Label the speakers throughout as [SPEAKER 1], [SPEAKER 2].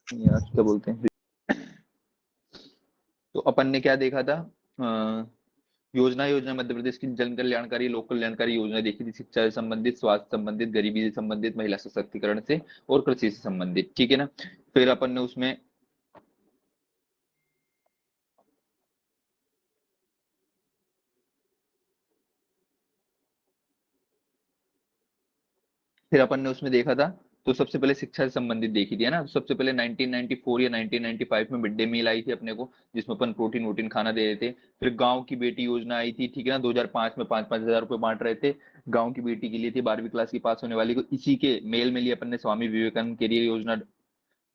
[SPEAKER 1] यार क्या बोलते हैं, तो अपन ने क्या देखा था, योजना योजना मध्य प्रदेश की जन कल्याणकारी लोक कल्याणकारी योजना देखी थी, शिक्षा से संबंधित, स्वास्थ्य संबंधित, गरीबी से संबंधित, महिला सशक्तिकरण से और कृषि से संबंधित, ठीक है ना। फिर अपन ने उसमें देखा था, तो सबसे पहले शिक्षा से संबंधित देखी थी, है ना। तो सबसे पहले 1994 या 1995 में मिड डे मील आई थी अपने को, जिसमें अपन प्रोटीन वोटीन खाना दे रहे थे। फिर गांव की बेटी योजना आई थी, ठीक है ना, 2005 में 5-5 हजार रुपए बांट रहे थे गांव की बेटी के लिए, थी 12वीं क्लास की पास होने वाली को। इसी के मेल में लिए अपन ने स्वामी विवेकानंद के लिए योजना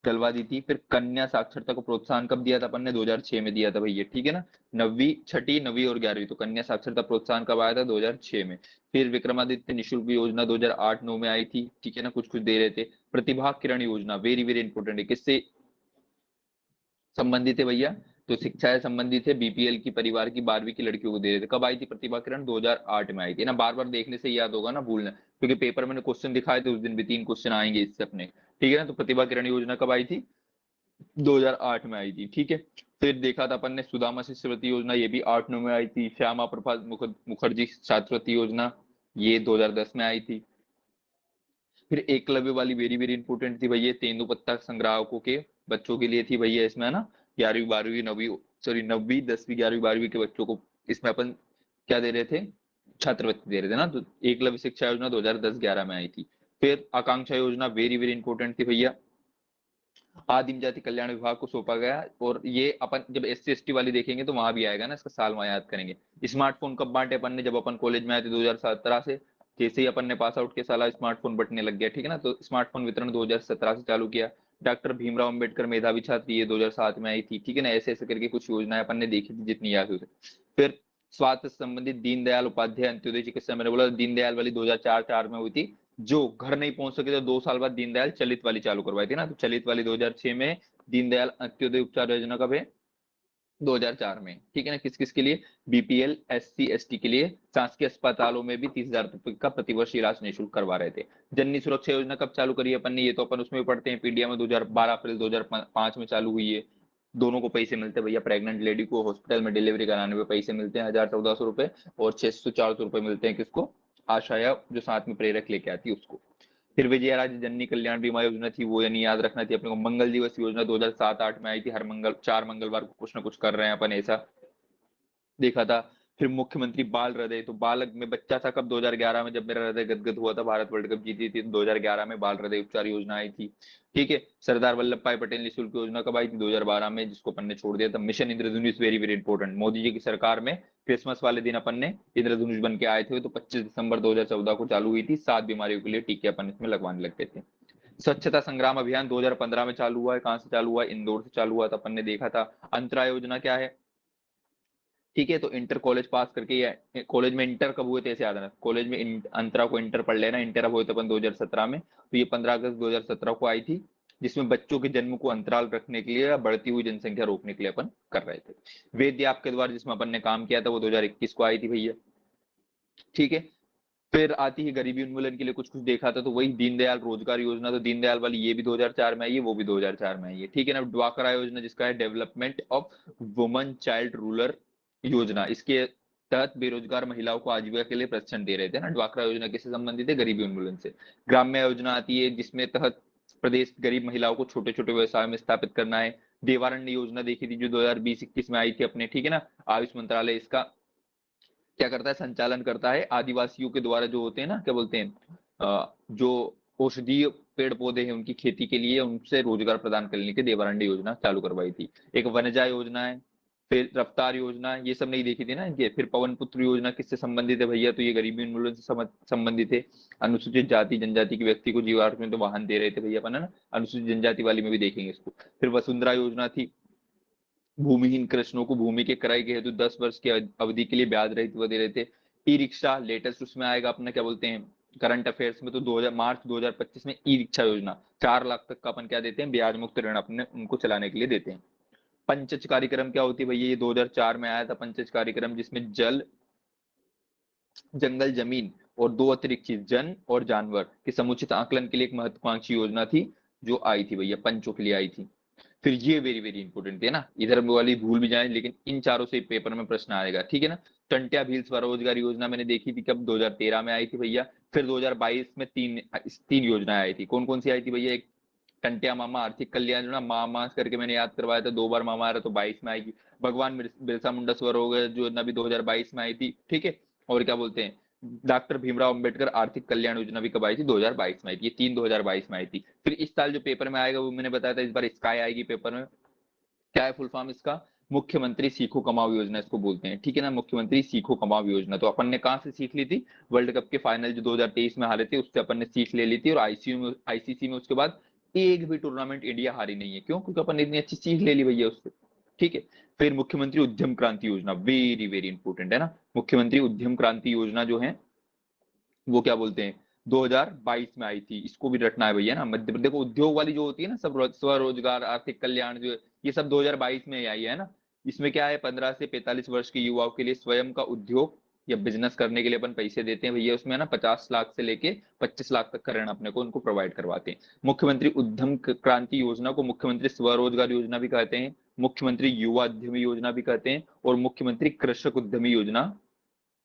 [SPEAKER 1] डलवा दी थी। फिर कन्या साक्षरता को प्रोत्साहन कब दिया था अपन ने, 2006 में दिया था भैया, ठीक है ना। नवीं, छठी, नवीं और 11वीं, तो कन्या साक्षरता प्रोत्साहन कब आया था, 2006 में। फिर विक्रमादित्य निशुल्क योजना 2008-9 में आई थी, ठीक है ना, कुछ कुछ दे रहे थे। प्रतिभा किरण योजना वेरी वेरी इंपॉर्टेंट है, किससे संबंधित है भैया, तो शिक्षा से संबंधित है, बीपीएल की परिवार की 12वीं की लड़कियों को दे रहे थे। कब आई थी प्रतिभा किरण, 2008 में आई थी ना। बार बार देखने से याद होगा ना, भूलना, क्योंकि पेपर में क्वेश्चन दिखाए थे उस दिन भी, 3 क्वेश्चन आएंगे इससे अपने, ठीक है ना। तो प्रतिभा किरण योजना कब आई थी, 2008 में आई थी, ठीक है। फिर देखा था अपन ने सुदामा शिष्यवृत्ति योजना, ये भी 8-9 में आई थी। श्यामा प्रसाद मुखर्जी छात्रवृत्ति योजना, ये 2010 में आई थी। फिर एकलव्य वाली वेरी वेरी इंपोर्टेंट थी भैया, तेंदुपत्ता संग्राहकों के बच्चों के लिए थी भैया, इसमें है ना, 11वीं 12वीं 9वीं, सॉरी 9वीं 10वीं 11वीं 12वीं के बच्चों को इसमें अपन क्या दे रहे थे, छात्रवृत्ति दे रहे थे ना। तो एकलव्य शिक्षा योजना 2010-11 में आई थी। फिर आकांक्षा योजना वेरी वेरी इंपोर्टेंट थी भैया, आदिम जाति कल्याण विभाग को सौंपा गया। और ये अपन जब SC ST वाली देखेंगे तो वहां भी आएगा ना, इसका साल वहां याद करेंगे। स्मार्टफोन कब बांटे अपन ने, जब अपन कॉलेज में आए थे 2017 से, जैसे ही अपन ने पास आउट के साला स्मार्टफोन बंटने लग गया, ठीक है ना। तो स्मार्टफोन वितरण 2017 से चालू किया। डॉक्टर भीमराव अम्बेडकर मेधावी छात्र, ये 2007 में आई थी, ठीक है ना। ऐसे ऐसे करके कुछ योजनाएं अपन ने देखी थी जितनी याद हुई। फिर स्वास्थ्य से संबंधित दीनदयाल उपाध्याय अंत्योदय चिकित्सा, मैंने बोला दीनदयाल वाली 2004-4 में हुई थी। जो घर नहीं पहुंच सके तो 2 साल बाद दीनदयाल चलित वाली चालू करवाई थी ना। तो चलित वाली 2006 में, दीनदयाल अंत्योदय उपचार योजना कब है, 2004 में, ठीक है ना। किस किस के लिए, बीपीएल SC ST के लिए। शासकीय अस्पतालों में भी 30,000 रुपए का प्रतिवर्ष इलाज निःशुल्क करवा रहे थे। जननी सुरक्षा योजना कब चालू करी अपन ने, ये तो अपन उसमें भी पढ़ते हैं पीडिया में, 2012 अप्रैल 2005 में चालू हुई है। दोनों को पैसे मिलते हैं भैया, प्रेग्नेंट लेडी को हॉस्पिटल में डिलीवरी कराने में पैसे मिलते हैं 1,000-1,400 रुपए, और 600-400 रुपए मिलते हैं किसको, आशा या जो साथ में प्रेरक लेके आती है उसको। फिर विजय राजे जननी कल्याण बीमा योजना थी, वो यानी याद रखना थी अपने को। मंगल दिवस योजना 2007-8 में आई थी, हर मंगल 4 मंगलवार को कुछ ना कुछ कर रहे हैं अपन, ऐसा देखा था। फिर मुख्यमंत्री बाल हृदय, तो बालक में बच्चा था कब, 2011 में, जब मेरा हृदय गदगद हुआ था, भारत वर्ल्ड कप जीती थी, 2011 में बाल हृदय उपचार योजना आई थी, ठीक है। सरदार वल्लभ भाई पटेल निःशुल्क योजना कब आई थी, 2012 में, जिसको अपन ने छोड़ दिया था। मिशन इंद्रधनुष very very important, Modi ji की सरकार में क्रिसमस वाले दिन अपन ने इंद्रधनुष बन के आए थे, तो 25 दिसंबर 2014 को चालू हुई थी। 7 बीमारियों के लिए टीके अपन इसमें लगवाने लग गए थे। स्वच्छता संग्राम अभियान 2015 में चालू हुआ है, कहां से चालू हुआ है, इंदौर से चालू हुआ था, अपन ने देखा था। अंतरा योजना क्या है, ठीक है, तो इंटर कॉलेज पास करके, या कॉलेज में इंटर कब हुए थे ऐसे याद है, कॉलेज में अंतरा को इंटर पढ़ लेना। इंटर अब हुए थे अपन 2017 में, तो ये 15 अगस्त 2017 को आई थी, जिसमें बच्चों के जन्म को अंतराल रखने के लिए, बढ़ती हुई जनसंख्या रोकने के लिए अपन कर रहे थे। वेद आपके द्वारा जिसमें अपन ने काम किया था, वो 2021 को आई थी भैया, ठीक है। फिर आती है गरीबी उन्मूलन के लिए कुछ कुछ देखा था, तो वही दीनदयाल रोजगार योजना, तो दीनदयाल वाली ये भी 2004 में आई है, वो भी 2004 में आई है, ठीक है ना। ड्वाकरा योजना जिसका है development of woman child rural योजना, इसके तहत बेरोजगार महिलाओं को आजीविका के लिए प्रशिक्षण दे रहे थे ना। ड्वाकरा योजना किससे संबंधित है, गरीबी उन्मूलन से। ग्राम्य योजना आती है, जिसमें तहत प्रदेश गरीब महिलाओं को छोटे छोटे व्यवसाय में स्थापित करना है। देवारण्य योजना देखी थी जो 2020-21 में आई थी अपने, ठीक है ना। आयुष मंत्रालय इसका क्या करता है, संचालन करता है। आदिवासियों के द्वारा जो होते हैं ना, क्या बोलते हैं, जो औषधीय पेड़ पौधे हैं उनकी खेती के लिए उनसे रोजगार प्रदान करने के देवारण्य योजना चालू करवाई थी। एक वनजा योजना है। फिर रफ्तार योजना, ये सब नहीं देखी थी ना ये। फिर पवन पुत्र योजना किससे संबंधित है भैया, तो ये गरीबी उन्मूलन से संबंधित है। अनुसूचित जाति जनजाति के व्यक्ति को जीवार्थ में तो वाहन दे रहे थे भैया अपन, है ना। अनुसूचित जनजाति वाली में भी देखेंगे इसको। फिर वसुंधरा योजना थी, भूमिहीन कृष्णों को भूमि के क्रय के हेतु 10 वर्ष की अवधि के लिए ब्याज रहित वो दे रहे थे। ई रिक्शा लेटेस्ट उसमें आएगा अपना, क्या बोलते हैं, करंट अफेयर्स में, तो 2000 मार्च 2025 में ई रिक्शा योजना 4 लाख तक का अपन क्या देते हैं, ब्याज मुक्त ऋण अपने उनको चलाने के लिए देते हैं। पंचज कार्यक्रम क्या होती है भैया, ये 2004 में आया था पंचज कार्यक्रम, जिसमें जल, जंगल, जमीन और 2 अतिरिक्त चीज, जन और जानवर के समुचित आकलन के लिए एक महत्वाकांक्षी योजना थी, जो आई थी भैया, पंचों के लिए आई थी। फिर ये वेरी वेरी इंपॉर्टेंट है ना, इधर वाली भूल भी जाए, लेकिन इन चारों से पेपर में प्रश्न आएगा, ठीक है ना। टंट्या भील स्वरोजगार योजना मैंने देखी थी कब, 2013 में आई थी भैया। फिर 2022 में तीन योजनाएं आई थी। कौन कौन सी आई थी भैया? एक टंट्या मामा आर्थिक कल्याण योजना, मामा करके मैंने याद करवाया था, 2 बार मामा आ रहा, तो 22 में आएगी। भगवान बिरसा मुंडा स्वरोजगार योजना भी 2022 में आई थी, ठीक है। और क्या बोलते हैं, डॉक्टर भीमराव अंबेडकर आर्थिक कल्याण योजना भी कब आई थी? 2022 में आई थी। ये तीन 2022 में आई थी। फिर इस साल जो पेपर में आएगा वो मैंने बताया था, इस बार स्काई आएगी पेपर में। क्या है फुल फॉर्म इसका? मुख्यमंत्री सीखो कमाओ योजना इसको बोलते हैं, ठीक है ना। मुख्यमंत्री सीखो कमाओ योजना तो अपन ने कहां से सीख ली थी? वर्ल्ड कप के फाइनल जो 2023 में हारे थे उससे अपन ने सीख ले ली थी। और आईसीसी में उसके बाद एक भी टूर्नामेंट इंडिया हारी नहीं है। क्यों? क्योंकि अपन ने इतनी अच्छी सीख ले ली भैया उससे, ठीक है। फिर मुख्यमंत्री उद्यम क्रांति योजना, वेरी वेरी इंपॉर्टेंट है ना। मुख्यमंत्री उद्यम क्रांति योजना जो है वो क्या बोलते हैं, 2022 में आई थी। इसको भी रटना है भैया ना। मध्य प्रदेश को उद्योग वाली जो होती है ना, सब स्वरोजगार आर्थिक कल्याण जो है, ये सब 2022 में आई है ना। इसमें क्या है, 15 से 45 वर्ष के युवाओं के लिए स्वयं का उद्योग या बिजनेस करने के लिए अपन पैसे देते हैं भैया। उसमें ना 50 लाख से लेके 25 लाख तक का ऋण अपने को उनको प्रोवाइड करवाते हैं। मुख्यमंत्री उद्यम क्रांति योजना को मुख्यमंत्री स्वरोजगार योजना भी कहते हैं, मुख्यमंत्री युवा उद्यमी योजना भी कहते हैं, और मुख्यमंत्री कृषक उद्यमी योजना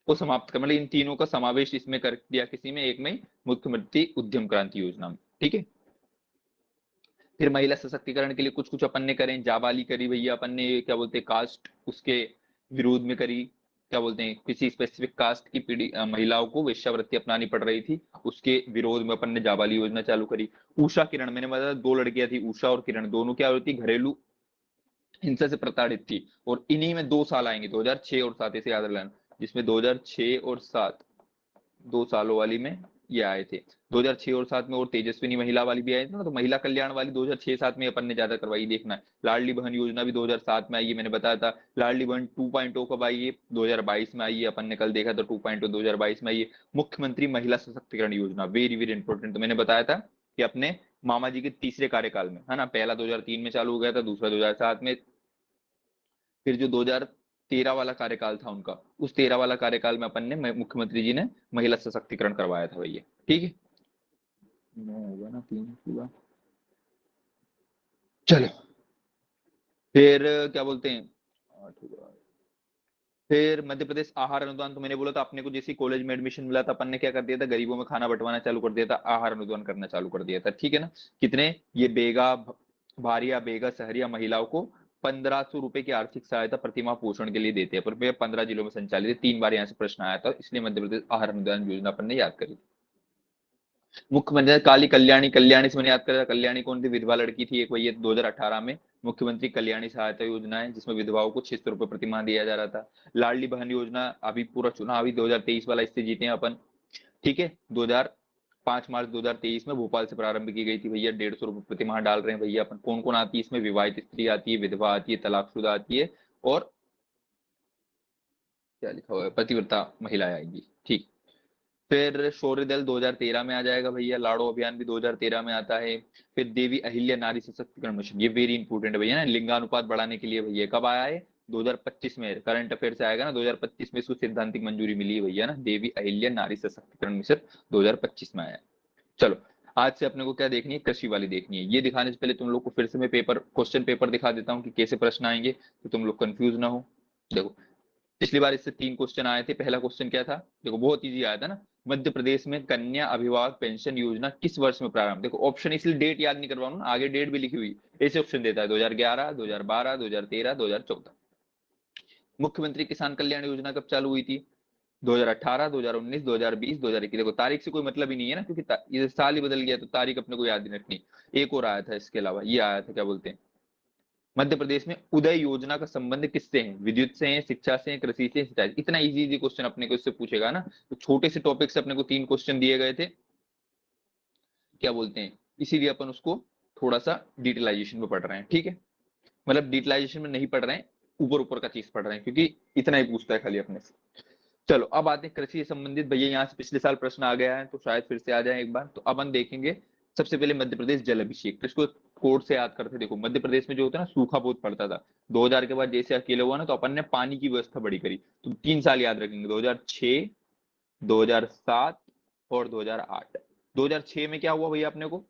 [SPEAKER 1] को समाप्त कर, मतलब इन तीनों का समावेश इसमें कर दिया किसी में एक में ही, मुख्यमंत्री उद्यम क्रांति योजना में, ठीक है। फिर महिला सशक्तिकरण के लिए कुछ कुछ अपन ने करें, जाबाली करी भैया अपन ने, क्या बोलते हैं कास्ट उसके विरोध में करी। क्या बोलते हैं, किसी स्पेसिफिक कास्ट की पीढ़ी महिलाओं को वेश्यावृत्ति अपनानी पड़ रही थी, उसके विरोध में अपन ने जाबाली योजना चालू करी। उषा किरण, मैंने बताया 2 लड़कियां थी, उषा और किरण, दोनों क्या होती घरेलू हिंसा से प्रताड़ित थी। और इन्हीं में 2 साल आएंगे, 2006 और 7, इसे याद रखना, जिसमें 2006 और 7 2 सालों वाली में ये आए थे। 2006 और 7 में, और तेजस्विनी महिला वाली भी आई थी ना, तो महिला कल्याण वाली 2006-7 में अपन ने ज्यादा करवाई, देखना है। लाडली बहन योजना भी 2007 में आई है, मैंने बताया था। लाडली बहन 2.0 कब आई है? 2022 में आई है, अपन ने कल देखा था 2.0 2022 में आई है। मुख्यमंत्री महिला सशक्तिकरण योजना, वेरी वेरी इंपॉर्टेंट, तो मैंने बताया था कि अपने मामा जी के तीसरे कार्यकाल में है ना, पहला 2003 में चालू हो गया था, दूसरा 2007 में। फिर जो 2013 वाला कार्यकाल था उनका, उस 13 वाला कार्यकाल में अपन ने मुख्यमंत्री जी ने महिला सशक्तिकरण करवाया था भैया, ठीक है। होगा ना 3 पूरा। चलो, फिर क्या बोलते हैं, 8 हुआ। फिर मध्य प्रदेश आहार अनुदान, तो मैंने बोला था अपने को जैसे कॉलेज में एडमिशन मिला था, अपन ने क्या कर दिया था, गरीबों में खाना बंटवाना चालू कर दिया था, आहार अनुदान करना चालू कर दिया था, ठीक है ना। कितने? ये बेगा भारिया बेगा शहरिया महिलाओं को 1500 रुपए की आर्थिक सहायता प्रतिमाह पोषण के लिए देते हैं, पर 15 जिलों में संचालित है। 3 बार यहाँ से प्रश्न आया था, इसलिए मध्य प्रदेश आहार अनुदान योजना अपन ने याद करी। मुख्यमंत्री काली कल्याणी, कल्याणी से मैंने याद करा, कल्याणी कौन थी? विधवा लड़की थी एक भैया, 2018 में मुख्यमंत्री कल्याणी सहायता योजना है, जिसमें विधवाओं को 600 रुपए प्रतिमाह दिया जा रहा था। लाडली बहन योजना, अभी पूरा चुनाव अभी 2023 वाला, इससे जीते हैं अपन, ठीक है। 5 मार्च 2023 में भोपाल से प्रारंभ की गई थी भैया, 150 रुपए प्रतिमाह डाल रहे हैं भैया अपन। कौन कौन आती है इसमें? विवाहित स्त्री आती है, विधवा आती है, तलाकशुदा आती है, और क्या लिखा हुआ है, पतिव्रता महिलाएं आएंगी, ठीक। फिर शौर्य दल 2013 में आ जाएगा भैया, लाड़ो अभियान भी 2013 में आता है। फिर देवी अहिल्या नारी सशक्तिकरण मिशन, ये वेरी इंपॉर्टेंट है भैया ना, लिंगानुपात बढ़ाने के लिए भैया, कब आया है? 2025 में, करंट अफेयर से आएगा ना, 2025 में इसको सैद्धांतिक मंजूरी मिली है भैया ना, देवी अहिल्या नारी सशक्तिकरण मिशन 2025 में आया। चलो, आज से अपने को क्या देखनी है, कृषि वाली देखनी है। ये दिखाने से पहले तुम लोग को फिर से मैं क्वेश्चन पेपर दिखा देता हूँ कि कैसे प्रश्न आएंगे, तो तुम लोग कंफ्यूज ना हो। देखो, पिछली बार इससे 3 क्वेश्चन आए थे। पहला क्वेश्चन क्या था? देखो बहुत इजी आया था ना, मध्य प्रदेश में कन्या अभिभावक पेंशन योजना किस वर्ष में प्रारंभ? देखो ऑप्शन, इसलिए डेट याद नहीं करवा रहा हूं, आगे डेट भी लिखी हुई, ऐसे ऑप्शन देता है 2011, 2012, 2013, 2014। मुख्यमंत्री किसान कल्याण योजना कब चालू हुई थी? 2018, 2019, 2020, 2021। देखो तारीख से कोई मतलब ही नहीं है ना, क्योंकि ये साल ही बदल गया, तो तारीख अपने को याद नहीं रखनी। एक और आया था इसके अलावा, ये आया था, क्या बोलते हैं, मध्य प्रदेश में उदय योजना का संबंध किससे है? विद्युत से है, शिक्षा से है, कृषि से, सिंचाई। इतना इजी इजी क्वेश्चन अपने को इससे पूछेगा ना, तो छोटे से टॉपिक से अपने को 3 क्वेश्चन दिए गए थे, क्या बोलते हैं, इसीलिए अपन उसको थोड़ा सा डिटेलाइजेशन में पढ़ रहे हैं, ठीक है। मतलब डिटेलाइजेशन में नहीं पढ़ रहे हैं, ऊपर ऊपर का चीज पढ़ रहे हैं, क्योंकि इतना ही पूछता है खाली अपने से। चलो, अब आते हैं कृषि से संबंधित भैया, यहाँ से पिछले साल प्रश्न आ गया है, तो शायद फिर से आ जाए एक बार। तो अपन देखेंगे सबसे पहले मध्य प्रदेश जल अभिषेक, तो इसको कोड से याद करते। देखो मध्य प्रदेश में जो होता है ना, सूखा बहुत पड़ता था। 2000 के बाद जैसे अकेले हुआ ना, तो अपन ने पानी की व्यवस्था बड़ी करी। तो 3 साल याद रखेंगे, 2006, 2007 और 2008। 2006 में क्या हुआ भैया अपने को?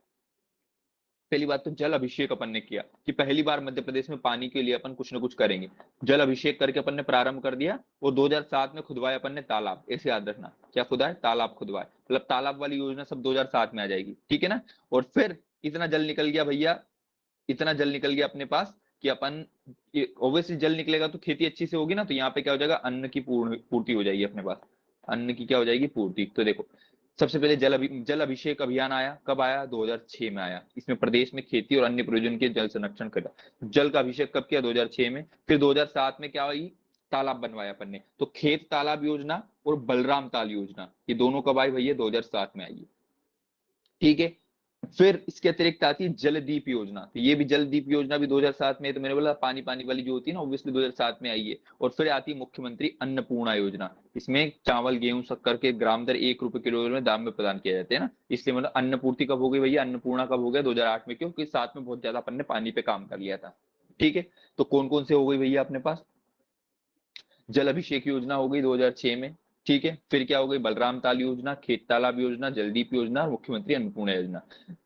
[SPEAKER 1] पहली बात तो जल अभिषेक अपन ने किया कि पहली बार मध्य प्रदेश में पानी के लिए अपन कुछ ना कुछ करेंगे। जल अभिषेक करके अपन ने प्रारंभ कर दिया और 2007 में खुदवाए अपन ने तालाब। ऐसे याद रखना, क्या खुदाए? तालाब खुदवाए। मतलब तालाब वाली योजना सब 2007 में आ जाएगी, ठीक है ना। और फिर इतना जल निकल गया भैया, इतना जल निकल गया अपने पास कि अपन, ऑब्वियसली जल निकलेगा तो खेती अच्छी से होगी ना, तो यहाँ पे क्या हो जाएगा, अन्न की पूर्ति हो जाएगी अपने पास। अन्न की क्या हो जाएगी? पूर्ति। तो देखो, सबसे पहले जल अभिषेक अभियान आया। कब आया? 2006 में आया। इसमें प्रदेश में खेती और अन्य प्रयोजन के जल संरक्षण करा। जल का अभिषेक कब किया? 2006 में। फिर 2007 में क्या हुई? तालाब बनवाया अपन ने। तो खेत तालाब योजना और बलराम ताल योजना, ये दोनों कब आई भैया? 2007 में आई, ठीक है। फिर इसके अतिरिक्त आती है जलदीप योजना। तो ये भी जलदीप योजना भी 2007 में, तो मैंने बोला पानी पानी वाली जो होती है ना, ऑब्वियसली 2007 में आई है। और फिर आती है मुख्यमंत्री अन्नपूर्णा योजना। इसमें चावल गेहूं शक्कर के ग्राम दर 1 रुपए किलो में दाम में प्रदान किया जाते हैं ना, इसलिए मतलब अन्नपूर्ति कब हो गई भैया? अन्नपूर्णा कब हो गया? 2008 में। क्योंकि साथ में बहुत ज्यादा अपन ने पानी पे काम कर लिया था, ठीक है। तो कौन कौन से हो गई भैया अपने पास? जल अभिषेक योजना हो गई 2006 में, ठीक है। फिर क्या हो गई? बलराम ताल योजना, खेत तालाब योजना, जलदीप योजना और मुख्यमंत्री अन्नपूर्णा योजना।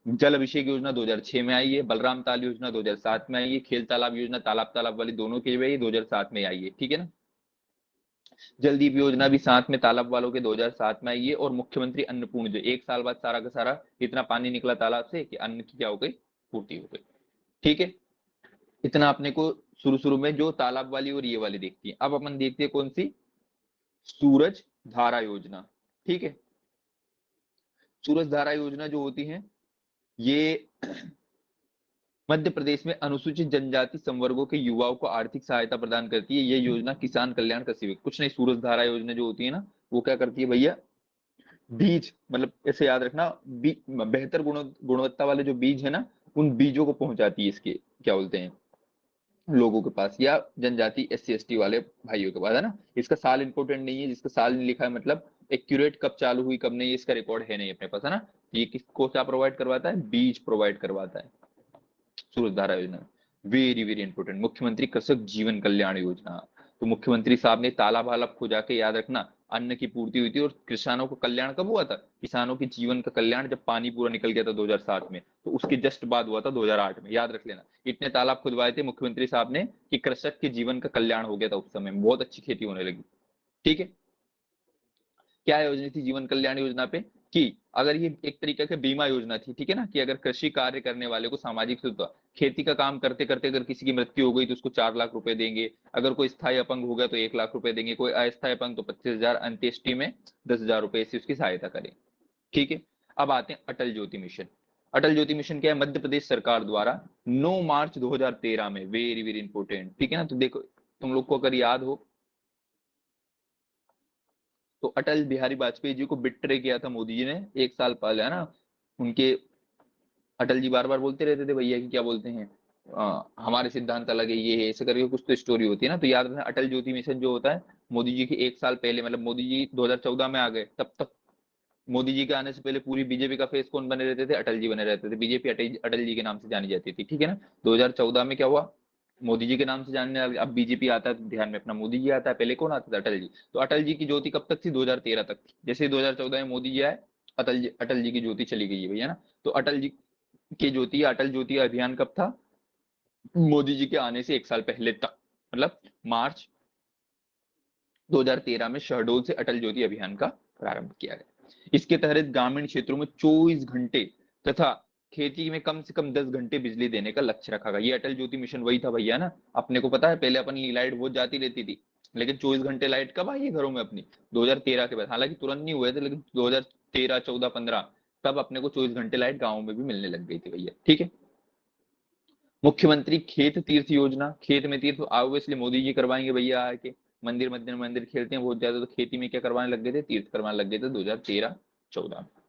[SPEAKER 1] जल अभिषेक योजना 2006 में आई है, बलराम ताल योजना 2007 में आई है, खेल तालाब योजना तालाब तालाब वाली दोनों की भी 2007 में आई है, ठीक है ना। जलदीप योजना भी साथ में तालाब वालों के 2007 में आई है। और मुख्यमंत्री अन्नपूर्ण जो 1 साल बाद सारा का सारा इतना पानी निकला तालाब से कि अन्न की क्या हो गई? पूर्ति हो गई, ठीक है। इतना अपने को शुरू शुरू में जो तालाब वाली और ये वाली देखती है। अब अपन देखते हैं कौन सी? सूरज धारा योजना, ठीक है। सूरज धारा योजना जो होती है, ये मध्य प्रदेश में अनुसूचित जनजाति संवर्गों के युवाओं को आर्थिक सहायता प्रदान करती है। ये योजना किसान कल्याण कृषि विकास, कुछ नहीं, सूरज धारा योजना जो होती है ना, वो क्या करती है भैया? बीज, मतलब ऐसे याद रखना, बेहतर गुणवत्ता वाले जो बीज है ना, उन बीजों को पहुंचाती है इसके, क्या बोलते हैं, लोगों के पास, या जनजाति SC ST वाले भाइयों के पास, है ना। इसका साल इंपॉर्टेंट नहीं है, जिसका साल नहीं लिखा है मतलब एक्यूरेट कब चालू हुई कब नहीं, इसका रिकॉर्ड है नहीं अपने पास, है ना। ये किसको क्या प्रोवाइड करवाता है? बीज प्रोवाइड करवाता है। सूरज धारा योजना वेरी वेरी इंपॉर्टेंट। मुख्यमंत्री कृषक जीवन कल्याण योजना, तो मुख्यमंत्री साहब ने तालाब वालाब खुदा के, याद रखना, अन्न की पूर्ति हुई थी। और किसानों का कल्याण कब हुआ था? किसानों के जीवन का कल्याण जब पानी पूरा निकल गया था 2007 में, तो उसके जस्ट बाद हुआ था 2008 में, याद रख लेना। इतने तालाब खुदवाए थे मुख्यमंत्री साहब ने कि कृषक के जीवन का कल्याण हो गया था, उस समय बहुत अच्छी खेती होने लगी, ठीक है। क्या योजना थी जीवन कल्याण योजना पे? कि अगर ये एक तरीके का बीमा योजना थी, ठीक है ना, कि अगर कृषि कार्य करने वाले को सामाजिक सुरक्षा, खेती का काम करते करते अगर किसी की मृत्यु हो गई तो उसको 4 लाख रुपए देंगे। अगर कोई स्थायी अपंग हो गया तो 1 लाख रुपए देंगे। कोई अस्थायी अपंग तो 25,000, अंत्येष्टि में 10,000 रुपए से उसकी सहायता करें, ठीक है। अब आते हैं अटल ज्योति मिशन। अटल ज्योति मिशन क्या है? मध्य प्रदेश सरकार द्वारा 9 मार्च 2013 में, वेरी वेरी इंपोर्टेंट, ठीक है ना। तो देखो, तुम लोग को अगर याद हो तो अटल बिहारी वाजपेयी जी को बिट्रे किया था मोदी जी ने 1 साल पहले, है ना। उनके, अटल जी बार बार बोलते रहते थे भैया कि क्या बोलते हैं, हमारे सिद्धांत अलग है, ये है, ऐसे करके कुछ तो स्टोरी होती है ना। तो याद रखना, अटल ज्योति मिशन जो होता है, मोदी जी के 1 साल पहले, मतलब मोदी जी 2014 में आ गए, तब तक मोदी जी के आने से पहले पूरी बीजेपी का फेस कौन बने रहते थे? अटल जी बने रहते थे। बीजेपी अटल अटल जी के नाम से जानी जाती थी, ठीक है ना। 2014 में क्या हुआ? मोदी जी के नाम से जानने लगे। अब बीजेपी आता है तो ध्यान में अपना मोदी जी आता है, पहले कौन आता था? अटल जी। तो अटल जी की ज्योति कब तक थी? 2013 तक थी। जैसे 2014 में मोदी जी आए, अटल जी की ज्योति चली गई है भैया ना। तो अटल जी की ज्योति, अटल ज्योति अभियान कब था? मोदी जी के आने से 1 साल पहले तक, मतलब मार्च 2013 में शहडोल से अटल ज्योति अभियान का प्रारंभ किया गया। इसके तहत ग्रामीण क्षेत्रों में 24 घंटे तथा खेती में कम से कम 10 घंटे बिजली देने का लक्ष्य रखा गया। ये अटल ज्योति मिशन वही था भैया ना। अपने को पता है पहले अपन लाइट बहुत जाती रहती थी, लेकिन 24 घंटे लाइट कब आई है घरों में अपनी? 2013 के बाद, हालांकि तुरंत नहीं हुए थे, लेकिन 2013, 14, 15 तब अपने को 24 घंटे लाइट गाँव में भी मिलने लग गई थी भैया, ठीक है। मुख्यमंत्री खेत तीर्थ योजना, खेत में तीर्थ ऑब्वियसली मोदी जी करवाएंगे भैया आके। मंदिर मंदिर मंदिर खेलते हैं बहुत ज्यादा, तो खेती में क्या करवाने लग गए थे? तीर्थ करवाने लग गए थे 2013-14 में।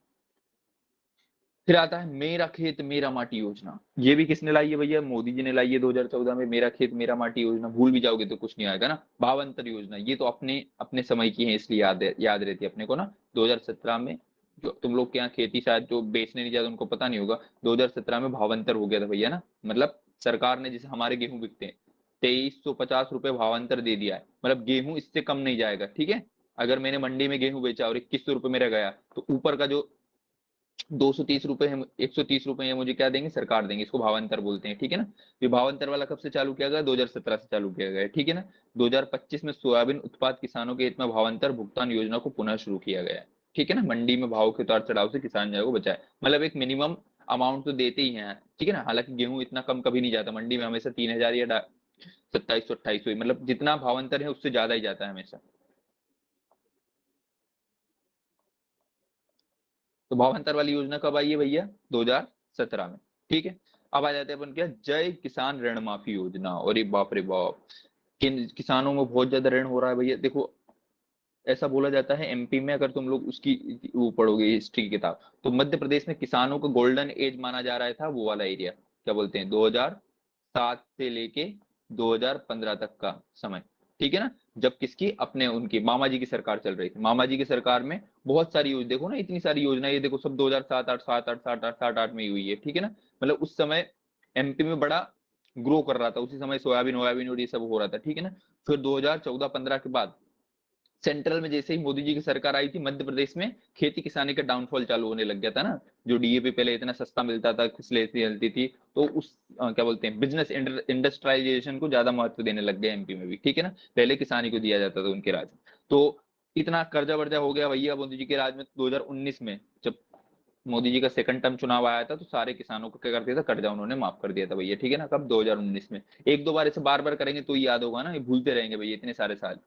[SPEAKER 1] फिर आता है मेरा खेत मेरा माटी योजना। ये भी किसने लाई है भैया? मोदी जी ने लाई है 2014 में। मेरा खेत मेरा माटी योजना भूल भी जाओगे तो कुछ नहीं आएगा ना। भावांतर योजना, ये तो अपने अपने समय की है, इसलिए याद रहती है अपने को ना। 2017 में, जो तुम लोग के यहाँ खेती शायद जो बेचने नहीं जाते उनको पता नहीं होगा, 2017 में भावांतर हो गया था भैया ना। मतलब सरकार ने, जैसे हमारे गेहूं बिकते हैं, 2350 रुपए भावांतर दे दिया है। मतलब गेहूं इससे कम नहीं जाएगा, ठीक है। अगर मैंने मंडी में गेहूं बेचा और 2100 रुपए मेरा गया, तो ऊपर का जो 230 रुपए है, 130 रुपए है मुझे क्या देंगे, सरकार देंगे, इसको भावांतर बोलते हैं, ठीक है ना। ये भावांतर वाला कब से चालू किया गया, 2017 से चालू किया गया है, ठीक है ना। 2025 में सोयाबीन उत्पाद किसानों के हित में भावांतर भुगतान योजना को पुनः शुरू किया गया है, ठीक है ना। मंडी में भाव के उतार चढ़ाव से किसान जो है वो बचाए, मतलब एक मिनिमम अमाउंट तो देते ही हैं, ठीक है ना। हालांकि गेहूं इतना कम कभी नहीं जाता मंडी में, हमेशा 3000 या 2700 2800, मतलब जितना भावांतर है उससे ज्यादा ही जाता है हमेशा। तो भावांतर वाली योजना कब आई है भैया, 2017 में, ठीक है। अब आ जाते हैं अपन क्या, जय किसान ऋण माफी योजना। और ये बाप रे बाप, किन किसानों में बहुत ज्यादा ऋण हो रहा है भैया। देखो ऐसा बोला जाता है एमपी में, अगर तुम लोग उसकी वो पढ़ोगे हिस्ट्री की किताब, तो मध्य प्रदेश में किसानों का गोल्डन एज माना जा रहा था वो वाला एरिया, क्या बोलते हैं, 2007 से लेके 2015 तक का समय, ठीक है ना। जब किसकी, अपने उनकी मामा जी की सरकार चल रही थी। मामा जी की सरकार में बहुत सारी योजना, देखो ना इतनी सारी योजना, ये देखो सब 2007 8 7 8 7 8 7 8 में ही हुई है, ठीक है ना। मतलब उस समय एमपी में बड़ा ग्रो कर रहा था, उसी समय सोयाबीन वोयाबीन और ये सब हो रहा था, ठीक है ना। फिर 2014-15 के बाद सेंट्रल में जैसे ही मोदी जी की सरकार आई थी, मध्य प्रदेश में खेती किसानी का डाउनफॉल चालू होने लग गया था ना। जो डीएपी पहले इतना सस्ता मिलता था, फसलें इतनी चलती थी, तो उस क्या बोलते हैं, बिजनेस इंडस्ट्रियलाइजेशन को ज्यादा महत्व देने लग गए एमपी में भी, ठीक है ना। पहले किसानी को दिया जाता था उनके राज में। तो इतना कर्जा वर्जा हो गया भैया मोदी जी के राज में। 2019 में जब मोदी जी का सेकंड टर्म चुनाव आया था, तो सारे किसानों को क्या कर दिया था, कर्जा उन्होंने माफ कर दिया था भैया, ठीक है ना। कब, 2019 में। एक दो बार ऐसे बार बार करेंगे तो याद होगा ना, ये भूलते रहेंगे भैया इतने सारे साल।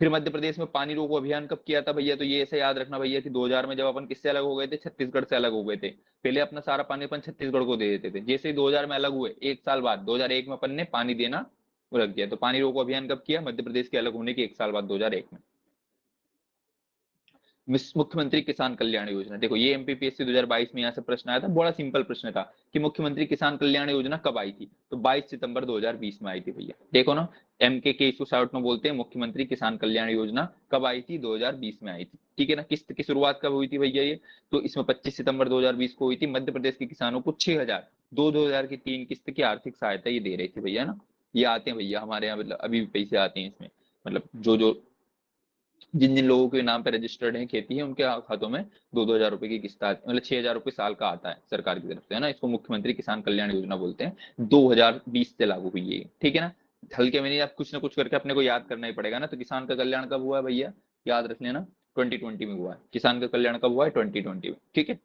[SPEAKER 1] फिर मध्य प्रदेश में पानी रोको अभियान कब किया था भैया, तो ये ऐसे याद रखना भैया कि 2000 में जब अपन किससे अलग हो गए थे, छत्तीसगढ़ से अलग हो गए थे। पहले अपना सारा पानी अपन छत्तीसगढ़ को दे देते थे, जैसे ही 2000 में अलग हुए एक साल बाद 2001 में अपन ने पानी देना रख दिया। तो पानी रोको अभियान कब किया, मध्य प्रदेश के अलग होने के एक साल बाद, 2001 में। मुख्यमंत्री किसान कल्याण योजना, देखो ये एमपीपीएससी 2022 में यहाँ से प्रश्न आया था, बड़ा सिंपल प्रश्न था कि मुख्यमंत्री किसान कल्याण योजना कब आई थी, तो 22 सितंबर 2020 में आई थी भैया, देखो ना। एमके के इसको शॉर्ट में बोलते हैं मुख्यमंत्री किसान कल्याण योजना, कब आई थी, 2020 में आई थी, ठीक है ना। किस्त की शुरुआत कब हुई थी भैया ये, तो इसमें 25 सितंबर 2020 को हुई थी। मध्य प्रदेश के किसानों को 6000 2 2000 की 3 किस्त की आर्थिक सहायता ये दे रही थी भैया ना। ये आते हैं भैया हमारे यहाँ, मतलब अभी भी पैसे आते हैं इसमें, मतलब जो जो जिन जिन लोगों के नाम पे रजिस्टर्ड है खेती है, उनके खातों में 2-2 हजार रुपए की किस्त आती है, मतलब 6000 रुपए साल का आता है सरकार की तरफ से, है ना। इसको मुख्यमंत्री किसान कल्याण योजना बोलते हैं, 2020 से लागू हुई है, ठीक है ना। हल्के में नहीं, आप कुछ ना कुछ करके अपने को याद करना ही पड़ेगा ना। तो किसान का कल्याण कब हुआ है भैया, याद रख लेना, 2020 में हुआ है। किसान का कल्याण कब हुआ है, 2020 में, ठीक है।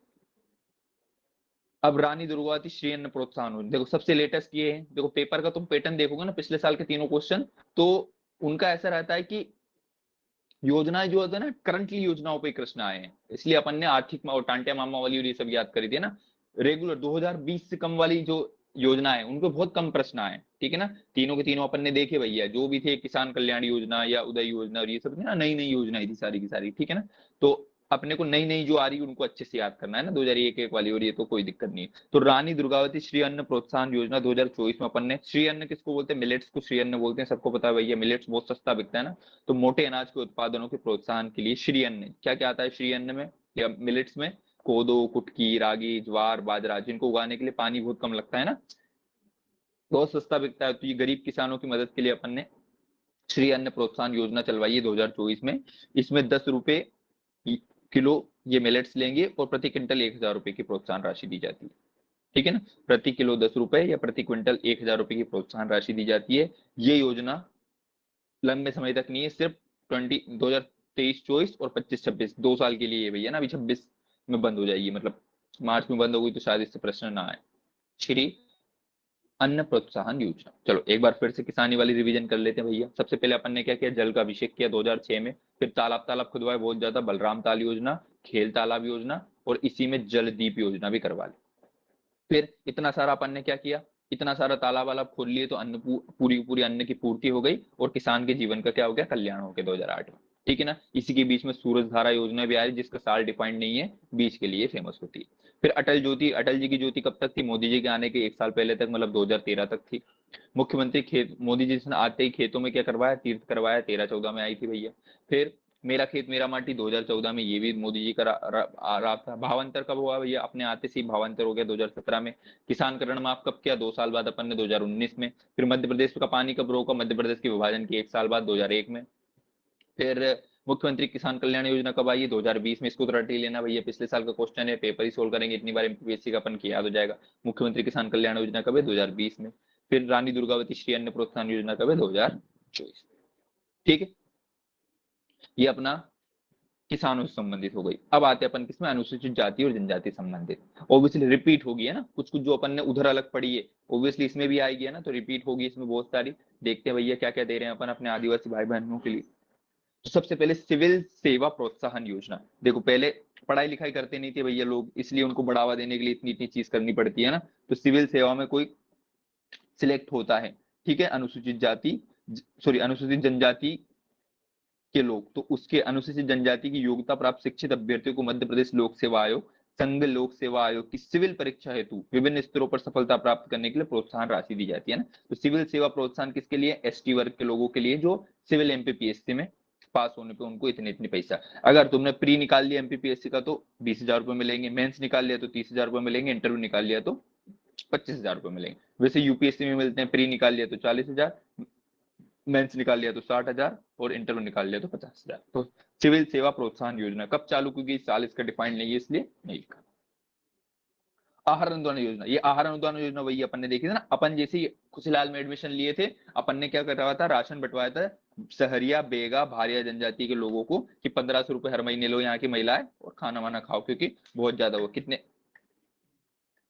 [SPEAKER 1] अब रानी दुर्गावती श्री अन्न प्रोत्साहन योजना, देखो सबसे लेटेस्ट ये है। देखो पेपर का तुम पैटर्न देखोगे ना, पिछले साल के तीनों क्वेश्चन, तो उनका ऐसा रहता है कि योजनाएं जो होता है ना, करंटली योजनाओं पे कृष्ण आए हैं, इसलिए अपन ने आर्थिक और टांटिया मामा वाली और ये सब याद करी थी ना। रेगुलर 2020 से कम वाली जो योजना है उनको बहुत कम प्रश्न आए, ठीक है ना। तीनों के तीनों अपन ने देखे भैया, जो भी थे किसान कल्याण योजना या उदय योजना और ये सब ना, नई नई योजनाएं थी सारी की सारी, ठीक है ना। तो अपने को नई नई जो आ रही है उनको अच्छे से याद करना है ना, 2001 वाली, और ये तो कोई दिक्कत नहीं है। तो रानी दुर्गावती श्री अन्न प्रोत्साहन योजना 2024 में अपन ने, श्री अन्न किसको बोलते हैं, मिलेट्स को श्री अन्न बोलते हैं, सबको पता है भैया, मिलेट्स बहुत सस्ता बिकता है ना। तो मोटे अनाज के उत्पादनों के प्रोत्साहन के लिए श्री अन्न, क्या क्या आता है श्री अन्न में या मिलेट्स में, कोदो कुटकी रागी ज्वार बाजरा, जिनको उगाने के लिए पानी बहुत कम लगता है ना, बहुत सस्ता बिकता है। तो ये गरीब किसानों की मदद के लिए अपन ने श्री अन्न प्रोत्साहन योजना चलवाई है 2024 में। इसमें 10 रुपए किलो ये मिलेट्स लेंगे और प्रति क्विंटल 1000 रुपए की प्रोत्साहन राशि दी जाती है, ठीक है ना। प्रति किलो 10 रुपए या प्रति क्विंटल 1000 रुपए की प्रोत्साहन राशि दी जाती है। ये योजना लंबे समय तक नहीं है, सिर्फ 2023-24 और 25-26 2 साल के लिए है भैया ना। अभी 26 में बंद हो जाएगी, मतलब मार्च में बंद हो गई, तो शायद इससे प्रश्न ना आए। श्री अन्न प्रोत्साहन योजना, चलो एक बार फिर से किसानी वाली रिवीजन कर लेते हैं भैया। सबसे पहले अपन ने क्या किया, जल का अभिषेक किया 2006 में। फिर तालाब तालाब खुदवाए बहुत ज्यादा, बलराम ताल योजना, खेल तालाब योजना, और इसी में जलदीप योजना भी करवा ली। फिर इतना सारा अपन ने क्या किया, इतना सारा तालाब वालाब खोल लिए, तो अन्न पूरी पूरी अन्न की पूर्ति हो गई और किसान के जीवन का क्या हो गया, कल्याण हो गया 2008 में, ठीक है ना। इसी के बीच में सूरज धारा योजना भी आई, जिसका साल डिफाइंड नहीं है, बीच के लिए फेमस होती है। फिर अटल ज्योति, अटल जी की ज्योति कब तक थी, मोदी जी के आने के एक साल पहले तक, मतलब 2013 तक थी। मुख्यमंत्री खेत, मोदी जी ने आते ही खेतों में क्या करवाया, तीर्थ करवाया, 13-14 में आई थी भैया। फिर मेरा खेत मेरा माटी 2014 में, ये भी मोदी जी का रहा था। भावांतर कब हुआ भैया, अपने आते से ही भावांतर हो गया 2017 में। किसान का ऋण माफ कब किया, 2 साल बाद अपन ने 2019 में। फिर मध्य प्रदेश का पानी कब रोका, मध्य प्रदेश के विभाजन के एक साल बाद 2001 में। फिर मुख्यमंत्री किसान कल्याण योजना कब आई है? 2020 में। इसको तो रट ही लेना भैया, पिछले साल का क्वेश्चन है, पेपर ही सोल्व करेंगे, इतनी बार एमपीएससी का अपन किया याद हो जाएगा। मुख्यमंत्री किसान कल्याण योजना कब है? 2020 में। फिर रानी दुर्गावती श्री अन्न प्रोत्साहन योजना कब है? 2024। ठीक है, ये अपना किसानों से संबंधित हो गई। अब आते हैं अपन किसमें? अनुसूचित जाति और जनजाति संबंधित। ऑब्वियसली रिपीट होगी है ना, कुछ कुछ जो अपन ने उधर अलग पढ़ी है ऑब्वियसली इसमें भी आएगी है ना, तो रिपीट होगी इसमें बहुत सारी। देखते हैं भैया क्या क्या दे रहे हैं अपन अपने आदिवासी भाई बहनों के लिए। तो सबसे पहले सिविल सेवा प्रोत्साहन योजना। देखो पहले पढ़ाई लिखाई करते नहीं थे भैया लोग, इसलिए उनको बढ़ावा देने के लिए इतनी इतनी चीज करनी पड़ती है ना। तो सिविल सेवा में कोई सिलेक्ट होता है, ठीक है, अनुसूचित जाति सॉरी अनुसूचित जनजाति के लोग, तो उसके अनुसूचित जनजाति की योग्यता प्राप्त शिक्षित अभ्यर्थियों को मध्य प्रदेश लोक सेवा आयोग, संघ लोक सेवा आयोग की सिविल परीक्षा हेतु विभिन्न स्तरों पर सफलता प्राप्त करने के लिए प्रोत्साहन राशि दी जाती है ना। तो सिविल सेवा प्रोत्साहन किसके लिए? एसटी वर्ग के लोगों के लिए जो सिविल एमपीपीएससी में पास होने पे उनको इतने इतने पैसा। अगर तुमने प्री निकाल लिया एमपीपीएससी का तो 20,000 रुपए मिलेंगे, मेंस निकाल लिया तो 30,000 रुपए मिलेंगे, इंटरव्यू निकाल लिया तो 25,000 रुपए मिलेंगे। वैसे यूपीएससी में मिलते हैं, प्री निकाल लिया तो 40,000, मेंस निकाल लिया तो 60,000 और इंटरव्यू निकाल लिया तो 50,000। तो सिविल सेवा प्रोत्साहन योजना कब चालू की गई? साल इसका डिफाइंड नहीं है इसलिए नहीं लिखा। आहार अनुदान योजना, ये आहार अनुदान योजना वही अपन ने देखी थी ना, अपन जैसे ही खुशहाल में एडमिशन लिए थे अपन ने क्या करवाया था? राशन बंटवाया था सहरिया बेगा भारिया जनजाति के लोगों को कि 1,500 रुपए हर महीने लो यहाँ की महिलाएं और खाना वाना खाओ, क्योंकि बहुत ज्यादा वो कितने,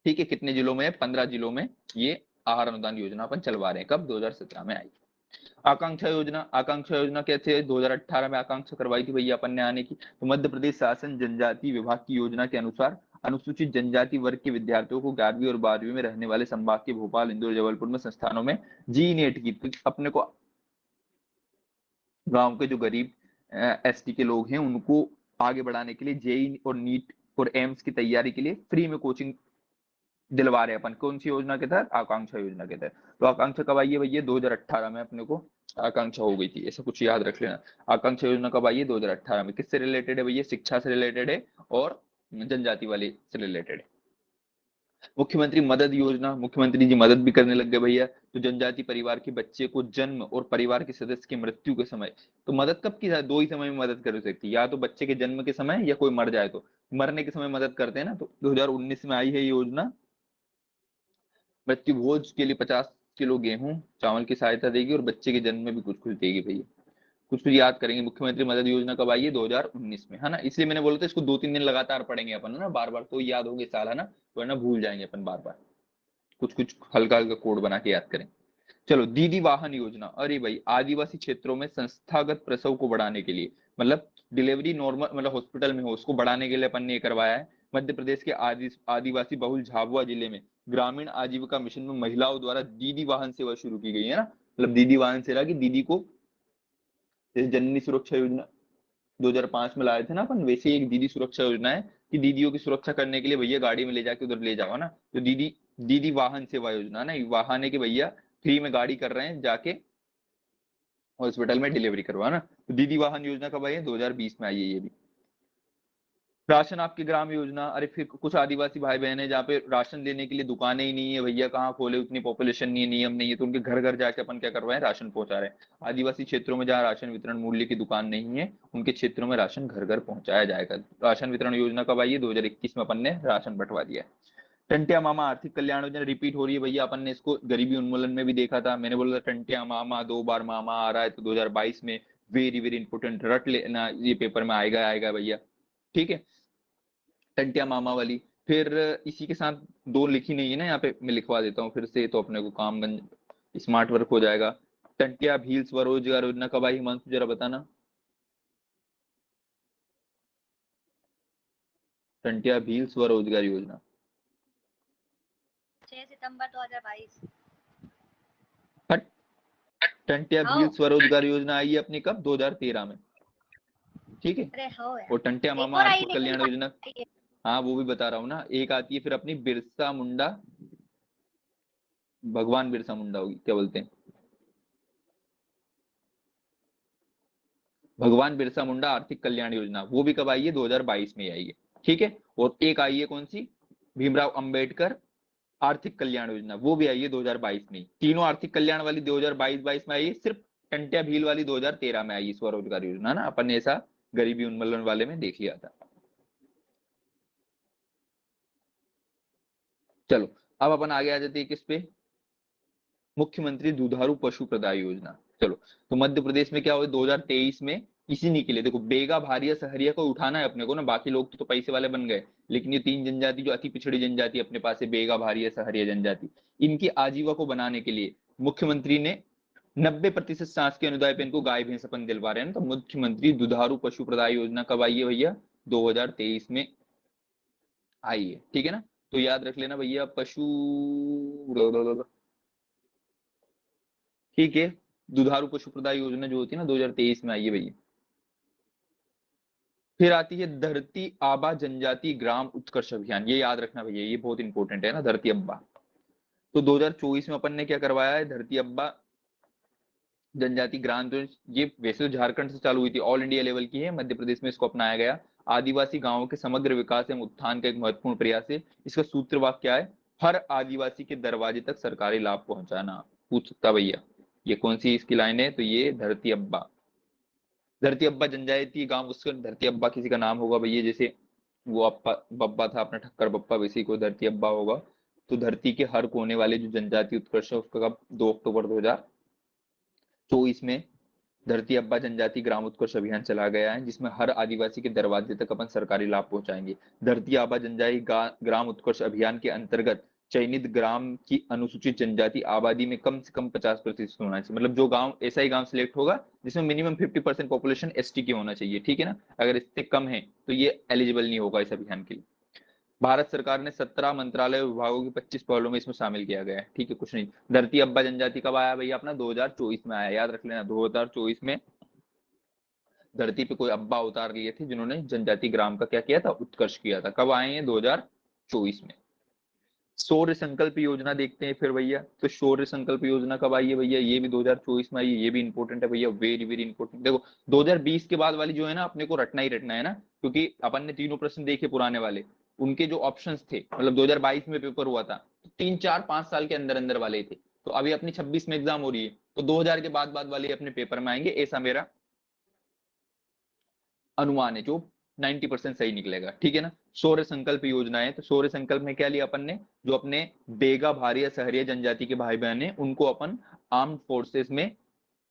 [SPEAKER 1] ठीक है, कितने जिलों में? 15 जिलों में ये आहार अनुदान योजना अपन चलवा रहे हैं। कब? 2017 में आई। आकांक्षा योजना, आकांक्षा योजना कैसे है? 2018 में आकांक्षा करवाई थी भैया अपन ने आने की। तो मध्य प्रदेश शासन जनजाति विभाग की योजना के अनुसार अनुसूचित जनजाति वर्ग के विद्यार्थियों को 11वीं और 12वीं में रहने वाले संभाग के भोपाल इंदौर जबलपुर में संस्थानों में जी नेट की, तो अपने को गांव के जो गरीब एसटी के लोग हैं उनको आगे बढ़ाने के लिए जेई और नीट और एम्स की तैयारी के लिए फ्री में कोचिंग दिलवा रहे हैं अपन। कौन सी योजना के तहत? आकांक्षा योजना के तहत। तो आकांक्षा कब आई है भैया? 2018 में अपने को आकांक्षा हो गई थी, ऐसा कुछ याद रख लेना। आकांक्षा योजना कब आई है? 2018 में। किससे रिलेटेड है भैया? शिक्षा से रिलेटेड है और जनजाति वाले से रिलेटेड है। मुख्यमंत्री मदद योजना, मुख्यमंत्री जी मदद भी करने लग गए भैया। तो जनजाति परिवार के बच्चे को जन्म और परिवार के सदस्य की मृत्यु के समय, तो मदद कब की? दो ही समय में मदद कर सकती है, या तो बच्चे के जन्म के समय या कोई मर जाए तो। मरने के समय मदद करते हैं ना, तो 2019 में आई है ये योजना। मृत्यु भोज के लिए 50 किलो गेहूं चावल की सहायता देगी और बच्चे के जन्म में भी कुछ कुछ देगी भैया। कुछ कुछ याद करेंगे। मुख्यमंत्री मदद योजना कब आई है? 2019 में, है ना। इसलिए मैंने बोला था इसको 2-3 दिन लगातार पढ़ेंगे अपन, है ना, बार बार, तो याद होंगे साल, है ना, वरना भूल जाएंगे अपन बार बार। कुछ कुछ हल्का हल्का कोड बना के याद करें। चलो, दीदी वाहन योजना। अरे भाई, आदिवासी क्षेत्रों में संस्थागत प्रसव को बढ़ाने के लिए, मतलब डिलीवरी नॉर्मल मतलब हॉस्पिटल में हो उसको बढ़ाने के लिए अपन ने करवाया है। मध्य प्रदेश के आदिवासी बहुल झाबुआ जिले में ग्रामीण आजीविका मिशन में महिलाओं द्वारा दीदी वाहन सेवा शुरू की गई है ना। मतलब दीदी वाहन सेवा की दीदी को, जैसे जननी सुरक्षा योजना 2005 में लाए थे ना अपन, वैसे ही एक दीदी सुरक्षा योजना है कि दीदियों की सुरक्षा करने के लिए भैया गाड़ी में ले जाके उधर ले जाओ ना। तो दीदी दीदी वाहन सेवा योजना ना, वाहन है कि भैया फ्री में गाड़ी कर रहे हैं जाके हॉस्पिटल में डिलीवरी करवाना। तो दीदी वाहन योजना कब आई है? 2020 में आई है ये भी। राशन आपके ग्राम योजना, अरे फिर कुछ आदिवासी भाई बहन है जहाँ पे राशन लेने के लिए दुकानें ही नहीं है भैया, कहाँ खोले, उतनी पॉपुलेशन नहीं है, नियम नहीं है, तो उनके घर घर जाके अपन क्या करवाएं? राशन पहुंचा रहे हैं। आदिवासी क्षेत्रों में जहाँ राशन वितरण मूल्य की दुकान नहीं है उनके क्षेत्रों में राशन घर घर पहुंचाया जाएगा। राशन वितरण योजना कब आई है? 2021 में अपन ने राशन बंटवा दिया है। टंटिया मामा आर्थिक कल्याण योजना रिपीट हो रही है भैया, अपन ने इसको गरीबी उन्मूलन में भी देखा था। मैंने बोला था टंटिया मामा 2 बार मामा आ रहा है, तो 2022 में वेरी वेरी इंपोर्टेंट, रट लेना, ये पेपर में आएगा आएगा भैया, ठीक है। टंटिया मामा वाली, फिर इसी के साथ दो लिखी नहीं है ना यहाँ पे, मैं लिखवा देता हूँ फिर से, तो अपने को काम बन स्मार्ट वर्क हो जाएगा। टंटिया भील स्वरोजगार योजना कब आई? हिमांशु जरा बताना। टंटिया भील स्वरोजगार योजना
[SPEAKER 2] 6 सितंबर 2022।
[SPEAKER 1] टंटिया भील स्वरोजगार योजना आई है अपनी कब? 2013 में, ठीक है। और टंटिया मामा आर्थिक कल्याण योजना, हाँ वो भी बता रहा हूँ ना। एक आती है फिर अपनी बिरसा मुंडा, भगवान बिरसा मुंडा होगी, क्या बोलते हैं, भगवान बिरसा मुंडा आर्थिक कल्याण योजना, वो भी कब आई है? 2022 में आई है, ठीक है। और एक आई है कौन सी? भीमराव अंबेडकर आर्थिक कल्याण योजना, वो भी आई है 2022 में। तीनों आर्थिक कल्याण वाली 2022-22 में आई है। सिर्फ टंट्या भील वाली 2013 में आई स्वरोजगार योजना ना, अपन ने ऐसा गरीबी उन्मूलन वाले में देख लिया था। चलो अब अपन आगे आ जाते हैं किस पे, मुख्यमंत्री दुधारू पशु प्रदाय योजना। चलो तो मध्य प्रदेश में क्या हुआ 2023 में, इसी के लिए देखो बेगा भारिया सहरिया को उठाना है अपने को ना, बाकी लोग तो पैसे वाले बन गए, लेकिन ये तीन जनजाति जो अति पिछड़ी जनजाति अपने पास है, बेगा भारिया सहरिया जनजाति, इनकी आजीविका को बनाने के लिए मुख्यमंत्री ने 90% शासकीय अनुदान पे इनको गाय भैंस अपन दिलवा रहे हैं। तो मुख्यमंत्री दुधारू पशु प्रदाय योजना कब आई है भैया, 2023 में आई है, ठीक है ना। तो याद रख लेना भैया पशु, ठीक है, दुधारू पशु प्रदाय योजना जो होती है ना 2023 में आई है भैया। फिर आती है धरती आबा जनजाति ग्राम उत्कर्ष अभियान, ये याद रखना भैया, ये बहुत इंपॉर्टेंट है ना, धरती अब्बा। तो 2024 में अपन ने क्या करवाया है, धरती अब्बा जनजाति ग्राम, तो ये वैसे तो झारखंड से चालू हुई थी, ऑल इंडिया लेवल की है, मध्य प्रदेश में इसको अपनाया गया। आदिवासी गांवों के समग्र विकास एवं उत्थान का एक महत्वपूर्ण प्रयास है। इसका सूत्र वाक्य क्या है, हर आदिवासी के दरवाजे तक सरकारी लाभ पहुंचाना। पूछ सकता भैया ये कौन सी इसकी लाइन है, तो ये धरती अब्बा, धरती अब्बा जनजाति गांव, उसका धरती अब्बा किसी का नाम होगा भैया, जैसे वो अप्पा बब्बा था अपना ठक्कर बप्पा, वैसे ही कोई धरती अब्बा होगा। तो धरती के हर कोने वाले जो जनजाति उत्कर्ष है उसका कब, 2 अक्टूबर 2024 में धरती अब्बा जनजाति ग्राम उत्कर्ष अभियान चला गया है, जिसमें हर आदिवासी के दरवाजे तक अपन सरकारी लाभ पहुंचाएंगे। धरती आबा जनजाति ग्राम उत्कर्ष अभियान के अंतर्गत चयनित ग्राम की अनुसूचित जनजाति आबादी में कम से कम 50% होना चाहिए, मतलब जो गांव, ऐसा ही गांव सिलेक्ट होगा जिसमें मिनिमम 50% पॉपुलेशन एसटी की होना चाहिए, ठीक है ना। अगर इससे कम है तो ये एलिजिबल नहीं होगा इस अभियान के लिए। भारत सरकार ने 17 मंत्रालय विभागों की 25 पहलों में इसमें शामिल किया गया है, ठीक है, कुछ नहीं। धरती अब्बा जनजाति कब आया भैया अपना, 2024 में आया, याद रख लेना 2024 में धरती पे कोई अब्बा उतार लिए थे जिन्होंने जनजाति ग्राम का क्या किया था, उत्कर्ष किया था। कब आए हैं, 2024 में। शौर्य संकल्प योजना देखते हैं फिर भैया, तो शौर्य संकल्प योजना कब आई है भैया, ये भी 2024 में आई है, ये भी इंपॉर्टेंट है भैया, वेरी वेरी इंपॉर्टेंट। देखो 2020 के बाद वाली जो है ना अपने को रटना ही रटना है ना, क्योंकि अपन ने तीनों प्रश्न देखे पुराने वाले, उनके जो ऑप्शंस थे, मतलब 2022 में पेपर हुआ था, तो 3 4 5 साल के अंदर अंदर वाले थे। तो अभी अपनी 26 में एग्जाम हो रही है, तो 2000 के बाद बाद वाले अपने पेपर में आएंगे, ऐसा मेरा अनुमान है, जो 90% सही निकलेगा, ठीक है ना। शौर्य संकल्प योजना है, तो शौर्य संकल्प में क्या लिया अपन ने, जो अपने बेगा भारिया सहरिया जनजाति के भाई बहन है उनको अपन आर्म फोर्सेस में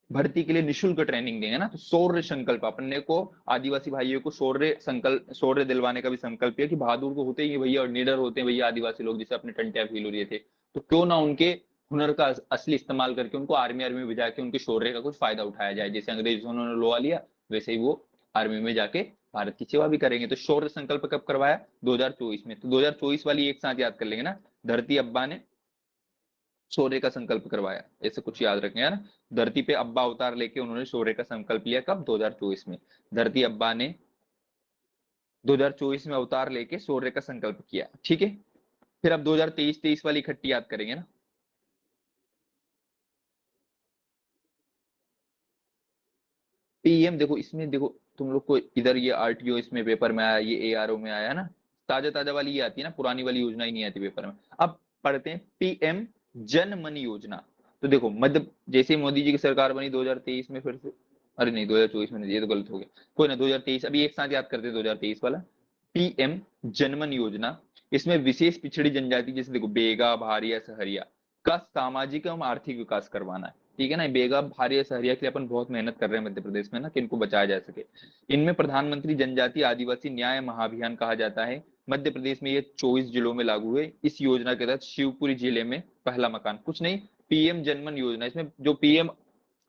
[SPEAKER 1] भर्ती के लिए निशुल्क ट्रेनिंग देंगे ना। तो शौर्य संकल्प अपन ने को आदिवासी भाइयों को शौर्य संकल्प, शौर्य दिलवाने का भी संकल्प है कि बहादुर तो होते ही भैया और निडर होते हैं भैया आदिवासी लोग, जैसे अपने टंटिया भील हो रहे थे, तो क्यों ना उनके हुनर का असली इस्तेमाल करके उनको आर्मी में भेजा के उनके शौर्य का कुछ फायदा उठाया जाए, जैसे अंग्रेजों ने लोहा लिया वैसे ही वो आर्मी में जाके भारत की सेवा भी करेंगे। तो शौर्य संकल्प कब करवाया, 2024 में। तो 2024 वाली एक साथ याद कर लेंगे ना, धरती अब्बा ने शौर्य का संकल्प करवाया, ऐसे कुछ याद रखें यार। धरती पे अब्बा अवतार लेके उन्होंने शौर्य का संकल्प लिया, कब, 2024 में। धरती अब्बा ने 2024 में अवतार लेके शौर्य का संकल्प किया, ठीक है। फिर अब 2023 वाली इकट्ठी याद करेंगे ना। पीएम देखो, इसमें देखो तुम लोग को इधर ये आरटीओ इसमें पेपर में आया, ये एआरओ में आया ना, ताजा ताजा वाली ये आती है ना, पुरानी वाली योजना ही नहीं आती पेपर में। अब पढ़ते हैं पीएम जन मन योजना। तो देखो मध्य, जैसे मोदी जी की सरकार बनी 2023 में, फिर से, अरे नहीं 2024 में नहीं, ये तो गलत हो गया, कोई ना 2023, अभी एक साथ याद करते हैं 2023 वाला। पीएम जनमन योजना, इसमें विशेष पिछड़ी जनजाति जैसे देखो बेगा भारिया सहरिया का सामाजिक एवं आर्थिक विकास करवाना है, ठीक है ना। बेगा भारिया सहरिया के लिए अपन बहुत मेहनत कर रहे हैं मध्य प्रदेश में ना, कि इनको बचाया जा सके। इनमें प्रधानमंत्री जनजाति आदिवासी न्याय महाअभियान कहा जाता है। मध्य प्रदेश में ये 24 जिलों में लागू है। इस योजना के तहत शिवपुरी जिले में पहला मकान, कुछ नहीं, पीएम जनमन योजना, इसमें जो पीएम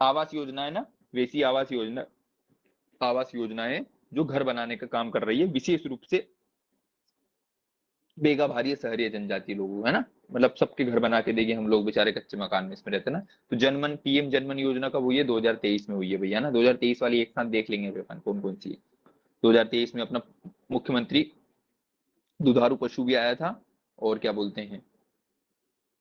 [SPEAKER 1] आवास योजना है ना, वैसी आवास योजना है जो घर बनाने का काम कर रही है, विशेष रूप से बेगा भारी शहरी जनजाति लोग है ना, मतलब सबके घर बना के देगी, हम लोग बेचारे कच्चे मकान में इसमें रहते ना। तो जनमन पीएम जनमन योजना कब हुई है, 2023 में हुई है भैया ना। 2023 वाली एक साथ देख लेंगे अपन कौन कौन सी। 2023 में अपना मुख्यमंत्री दुधारू पशु भी आया था, और क्या बोलते हैं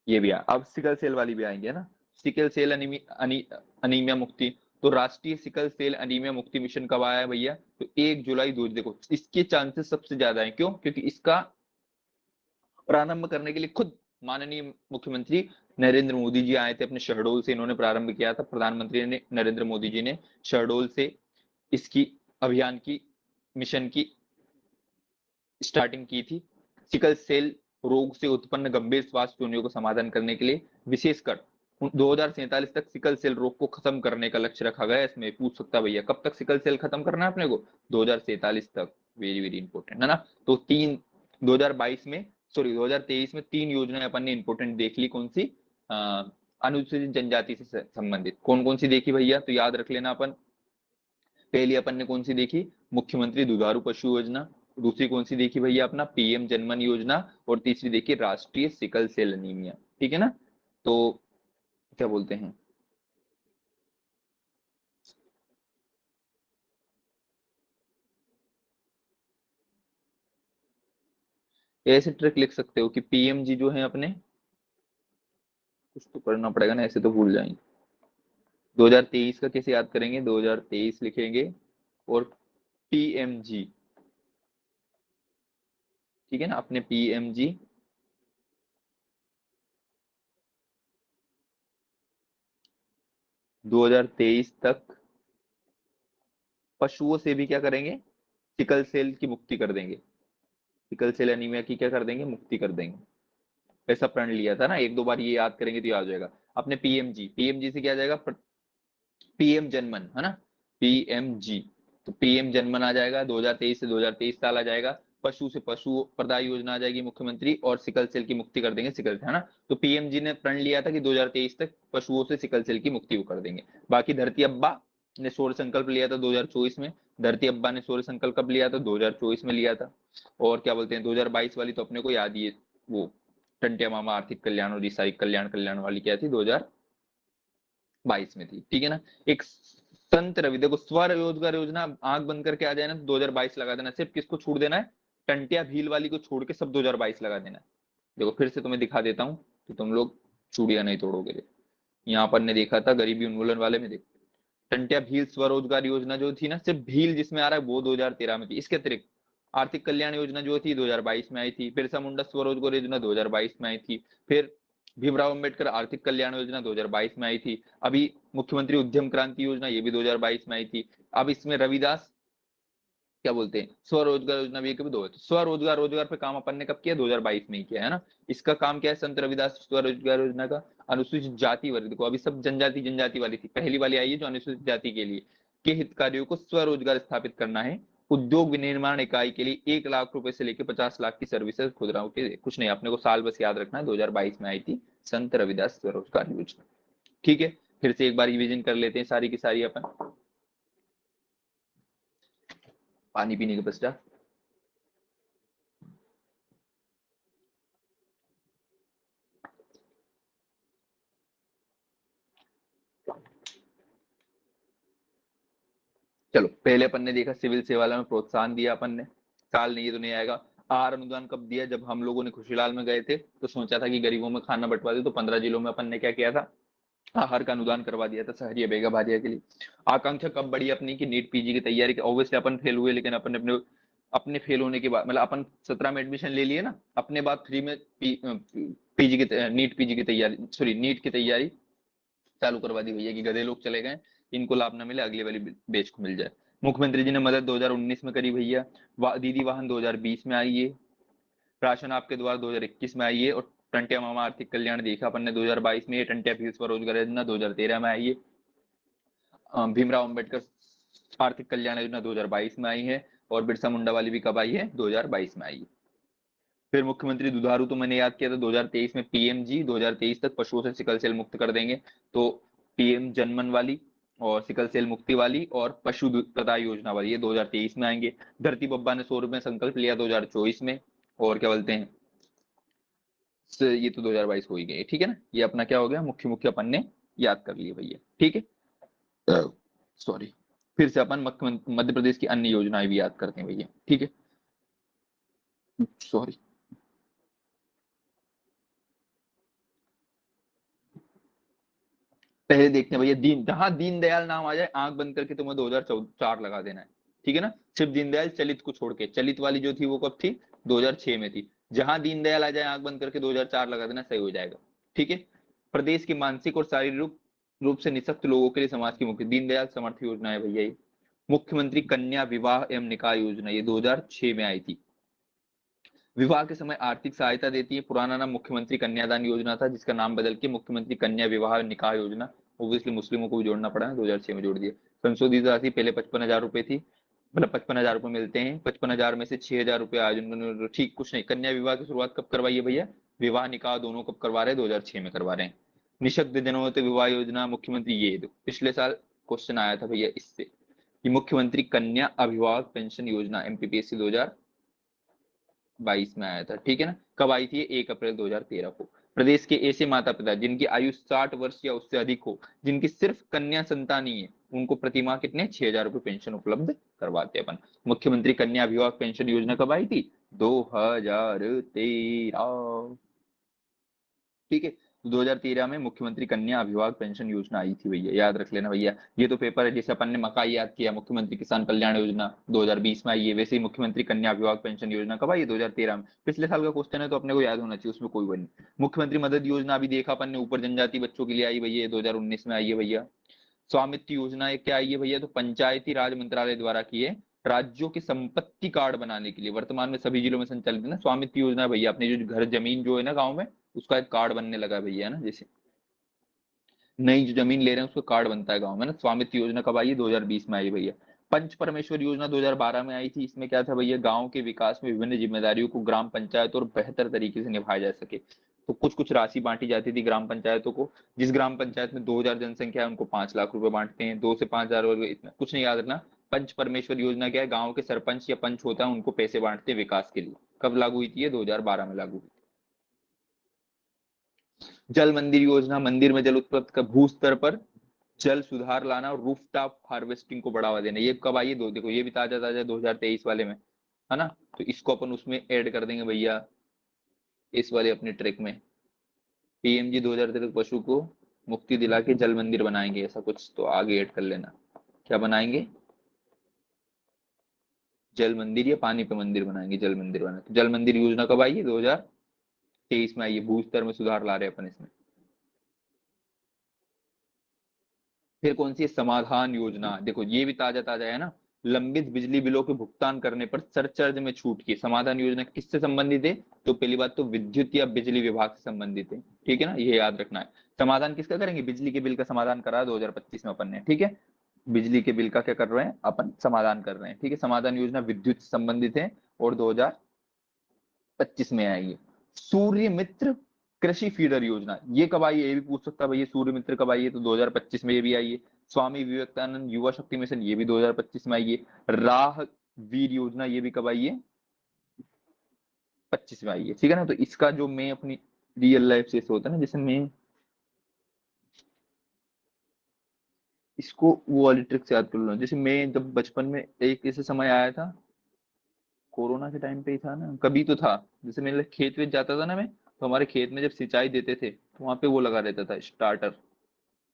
[SPEAKER 1] ये भी आया। अब सिकल सेल वाली भी आएंगे ना, सिकल सेल अनीमिया मुक्ति। तो राष्ट्रीय सिकल सेल अनीमिया मुक्ति मिशन कब आया है भैया, तो 1 जुलाई 2, देखो इसके चांसेस सबसे ज्यादा है, क्यों, क्योंकि इसका प्रारंभ करने के लिए खुद माननीय मुख्यमंत्री नरेंद्र मोदी जी आए थे अपने शहडोल से, इन्होंने प्रारंभ किया था, प्रधानमंत्री ने नरेंद्र मोदी जी ने शहडोल से इसकी अभियान की मिशन की स्टार्टिंग की थी। सिकल सेल रोग से उत्पन्न गंभीर स्वास्थ्य चुनौतियों को समाधान करने के लिए विशेषकर 2047 तक सिकल सेल रोग को खत्म करने का लक्ष्य रखा गया है। इसमें पूछ सकता भैया कब तक सिकल सेल खत्म करना है अपने को, 2047 तक। वेरी वेरी इंपॉर्टेंट है ना। तो 2022 में, सॉरी 2023 में 3 योजनाएं अपन ने इंपॉर्टेंट देख ली। कौन सी? अनुसूचित जनजाति से संबंधित कौन कौन सी देखी भैया, तो याद रख लेना अपन। पहली अपन ने कौन सी देखी? मुख्यमंत्री दुधारू पशु योजना। दूसरी कौन सी देखी भैया अपना? पीएम जनमन योजना। और तीसरी देखी राष्ट्रीय सिकल सेल अनीमिया। ठीक है ना। तो क्या बोलते हैं, ऐसे ट्रिक लिख सकते हो कि पीएमजी जो है अपने, कुछ तो करना पड़ेगा ना, ऐसे तो भूल जाएंगे। 2023 का कैसे याद करेंगे? 2023 लिखेंगे और पीएमजी, ठीक है ना, अपने पीएमजी 2023 तक पशुओं से भी क्या करेंगे? सिकल सेल की मुक्ति कर देंगे। सिकल सेल एनीमिया की क्या कर देंगे? मुक्ति कर देंगे। ऐसा प्रण लिया था ना, एक दो बार ये याद करेंगे तो याद हो जाएगा। अपने पीएमजी, पीएमजी से क्या आ जाएगा? पीएम जनमन, है ना, पीएमजी। तो पीएम जनमन आ जाएगा, 2023 से 2023 साल आ जाएगा। पशु से पशु प्रदाय योजना आ जाएगी मुख्यमंत्री, और सिकल सेल की मुक्ति कर देंगे सिकल से, है ना। तो पीएमजी ने प्रण लिया था कि 2023 तक पशुओं से सिकल सेल की मुक्ति वो कर देंगे। बाकी धरती अब्बा ने सौर्य संकल्प लिया था 2024 में। धरती अब्बा ने सौर्य संकल्प कब लिया था? 2024 में लिया था। और क्या बोलते हैं 2022 वाली तो अपने को याद ही है, वो टंटिया मामा आर्थिक कल्याण और ईसाई कल्याण कल्याण वाली क्या थी? 2022 में थी। ठीक है ना। एक संत रवि, देखो स्वरोजगार योजना आंख बंद करके आ जाए ना तो 2022 लगा देना। सिर्फ किसको छोड़ देना है? टंटिया भील वाली को छोड़ के सब 2022 लगा देना है। देखो फिर से तुम्हें दिखा देता हूँ तो तुम लोग चूड़िया नहीं तोड़ोगे। यहाँ पर ने देखा था गरीबी उन्मूलन वाले में, देखो टंटिया भील स्वरोजगार योजना जो थी ना, सिर्फ भील जिसमें आ रहा है वो 2013 में थी। इसके अतिरिक्त आर्थिक कल्याण योजना जो थी 2022 में आई थी। बिरसा मुंडा स्वरोजगार योजना 2022 में आई थी। फिर भीमराव अंबेडकर आर्थिक कल्याण योजना 2022 में आई थी। अभी मुख्यमंत्री उद्यम क्रांति योजना ये भी 2022 में आई थी। अब इसमें रविदास क्या बोलते हैं स्वरोजगार योजना भी कभी दो, तो स्वरोजगार रोजगार पे काम अपन ने कब किया? 2022 में ही किया है ना। इसका काम क्या है? संत रविदास स्वरोजगार योजना का अनुसूचित जाति वर्ग, देखो अभी सब जनजाति जनजाति वाली थी, पहली वाली आई है जो अनुसूचित जाति के लिए के हितकारियों को स्वरोजगार स्थापित करना है। उद्योग विनिर्माण इकाई के लिए 1 लाख रुपए से लेकर 50 लाख की सर्विसेज खुदराओं के, कुछ नहीं अपने को साल बस याद रखना है, 2022 में आई थी संत रविदास स्वरोजगार योजना। ठीक है, फिर से एक बार रिवीजन कर लेते हैं सारी की सारी अपन, पानी पीने के पश्चात। चलो पहले अपन ने देखा सिविल सेवा में प्रोत्साहन दिया अपन ने, साल नहीं ये तो नहीं आएगा। आहार अनुदान कब दिया? जब हम लोगों ने खुशीलाल में गए थे तो सोचा था कि गरीबों में खाना बंटवा दे, तो 15 जिलों में अपन ने क्या किया था? आहार का अनुदान करवा दिया था शहरी बेगा भाजिया के लिए। आकांक्षा कब बढ़ी अपनी की नीट पीजी की तैयारी की? ऑब्वियसली अपन फेल हुए, लेकिन अपन अपने अपने फेल होने के बाद, मतलब अपन 17 में एडमिशन ले लिए ना, अपने बाद फ्री में पीजी की नीट पीजी की तैयारी, सॉरी नीट की तैयारी चालू करवा दी भैया कि गधे लोग चले गए, इनको लाभ ना मिले, अगले वाली बेच को मिल जाए। मुख्यमंत्री जी ने मदद 2019 में करी भैया। दीदी वाहन 2020 में आई है। राशन आपके द्वार 2021 में आई है। और टंटिया मामा आर्थिक कल्याण देखा अपन ने 2022 में, टंटिया भील स्वरोजगार योजना 2013 में आई है। भीमराव अंबेडकर आर्थिक कल्याण योजना 2022 में आई है। और बिरसा मुंडा वाली भी कब आई है? 2022 में आई है। फिर मुख्यमंत्री दुधारू तो मैंने याद किया था 2023 में, पीएमजी 2023 तक पशुओं से सिकल सेल मुक्त कर देंगे, तो पीएम जनमन वाली और सिकल सेल मुक्ति वाली और पशु प्रदाय योजना वाली ये 2023 में आएंगे। धरती बब्बा ने 100 रुपए संकल्प लिया 2024 में। और क्या बोलते हैं, ये तो 2022 हो ही गए। ठीक है ना, ये अपना क्या हो गया? मुख्य मुख्य अपन ने याद कर लिए भैया। ठीक है, सॉरी। फिर से अपन मध्य प्रदेश की अन्य योजनाएं भी याद करते हैं भैया। ठीक है, सॉरी। पहले देखते हैं भैया, जहां दीनदयाल नाम आ जाए आंख बंद करके तुम्हें 2004 लगा देना है। ठीक है ना, सिर्फ दीनदयाल चलित को छोड़ के, चलित वाली जो थी वो कब थी? 2006 में थी। जहां दीनदयाल आ जाए आंख बंद करके 2004 लगा देना, सही हो जाएगा। ठीक है, प्रदेश के मानसिक और शारीरिक रूप से निःशक्त लोगों के लिए समाज की मुख्य दीनदयाल समर्थ योजना है भैया ये। मुख्यमंत्री कन्या विवाह एवं निकाह योजना, ये 2006 में आई थी। विवाह के समय आर्थिक सहायता देती है। पुराना नाम मुख्यमंत्री कन्यादान योजना था, जिसका नाम बदल के मुख्यमंत्री कन्या विवाह निकाह योजना, ऑब्वियसली मुस्लिमों को भी जोड़ना पड़ा है, 2006 में जोड़ दिया। संशोधित राशि पहले 55,000 रुपए थी, मतलब 55,000 रुपए मिलते हैं, 55,000 में से 6,000 रुपए आज उन्होंने, ठीक कुछ नहीं। कन्या विवाह की शुरुआत कब करवाई है भैया? विवाह निकाह दोनों कब करवा रहे हैं? 2006 में करवा रहे हैं। निःशक्त जनोत विवाह योजना मुख्यमंत्री, ये पिछले साल क्वेश्चन आया था भैया इससे, कि मुख्यमंत्री कन्या अभिभावक पेंशन योजना एमपीपीएससी 2022 में आया था, ठीक है ना। कब आई थी? 1 अप्रैल 2013 को। प्रदेश के ऐसे माता पिता जिनकी आयु 60 वर्ष या उससे अधिक हो, जिनकी सिर्फ कन्या संतान ही है, उनको प्रतिमाह कितने 6,000 रुपए पेंशन उपलब्ध करवाते हैं अपन। मुख्यमंत्री कन्या अभिभावक पेंशन योजना कब आई थी? 2013, ठीक है। 2013 में मुख्यमंत्री कन्या अभिभावक पेंशन योजना आई थी भैया, याद रख लेना भैया। ये तो पेपर है, जैसे अपन ने मकाई याद किया, मुख्यमंत्री किसान कल्याण योजना 2020 में आई है, वैसे ही मुख्यमंत्री कन्या अभिभावक पेंशन योजना कब आई है? 2013 में। पिछले साल का क्वेश्चन है तो अपने को याद होना चाहिए, उसमें कोई वो नहीं। मुख्यमंत्री मदद योजना अभी देखा अपन ने, ऊपर जनजाति बच्चों के लिए आई भैया, 2019 में आई है भैया। स्वामित्व योजना एक क्या आई है भैया? तो पंचायती राज मंत्रालय द्वारा की है, राज्यों के संपत्ति कार्ड बनाने के लिए, वर्तमान में सभी जिलों में संचालित है ना स्वामित्व योजना भैया। अपने जो घर जमीन जो है ना गाँव में, उसका एक कार्ड बनने लगा भैया ना, जैसे नई जो जमीन ले रहे हैं उसका कार्ड बनता है गाँव में ना। स्वामित्व योजना कब आई है? 2020 में आई भैया। पंच परमेश्वर योजना 2012 में आई थी। इसमें क्या था भैया? गांव के विकास में विभिन्न जिम्मेदारियों को ग्राम पंचायत और बेहतर तरीके से निभाया जा सके, तो कुछ कुछ राशि बांटी जाती थी ग्राम पंचायतों को। जिस ग्राम पंचायत में 2,000 जनसंख्या है उनको 5 लाख रुपए बांटते हैं, 2 से 5,000, इतना कुछ नहीं याद रखना। पंच परमेश्वर योजना क्या है? गांव के सरपंच या पंच होता है, उनको पैसे बांटते हैं विकास के लिए। कब लागू हुई थी ये? 2012 में लागू हुई। जल मंदिर योजना, मंदिर में जल उत्पत्ति का भू स्तर पर जल सुधार लाना और रूफटॉप हार्वेस्टिंग को बढ़ावा देना। ये कब आई है? दो देखो, ये भी ताजा ताजा 2023 वाले में है ना, तो इसको अपन उसमें ऐड कर देंगे भैया, इस वाले अपने ट्रैक में। पीएमजी 2023 पशु को मुक्ति दिला के जल मंदिर बनाएंगे, ऐसा कुछ तो आगे ऐड कर लेना। क्या बनाएंगे? जल मंदिर या पानी पे मंदिर बनाएंगे, जल मंदिर बनाए। तो जल मंदिर योजना कब आई है? 2023 में आई है। भू स्तर में सुधार ला रहे हैं अपन इसमें। फिर कौन सी है? समाधान योजना, देखो ये भी ताजा ताजा है ना। लंबित बिजली बिलों के भुगतान करने पर सरचार्ज में छूट की। समाधान योजना किससे संबंधित है? तो पहली बात तो विद्युत या बिजली विभाग से संबंधित है, ठीक है ना, ये याद रखना है। समाधान किसका करेंगे? बिजली के बिल का समाधान करा 2025 में अपन ने, ठीक है। बिजली के बिल का क्या कर रहे हैं अपन? समाधान कर रहे हैं, ठीक है। समाधान योजना विद्युत से संबंधित है और 2025 में आई है। सूर्य मित्र कृषि फीडर योजना, ये कब आई है? ये भी पूछ सकता है भैया, सूर्य मित्र कब आई है? तो 2025 में ये भी आई है। स्वामी विवेकानंद युवा शक्ति मिशन, ये भी 2025 में आई है। राह वीर योजना, ये भी कब आई है? 25 में आई है, ठीक है ना। तो इसका जो मैं अपनी रियल लाइफ से होता है ना, जैसे मैं इसको वो वाली ट्रिक से याद कर लूँ। जैसे मैं जब बचपन में, एक ऐसे समय आया था, कोरोना के टाइम पे ही था ना, कभी तो था। जैसे मेरे खेत वेत जाता था ना मैं, तो हमारे खेत में जब सिंचाई देते थे तो वहां पे वो लगा रहता था स्टार्टर,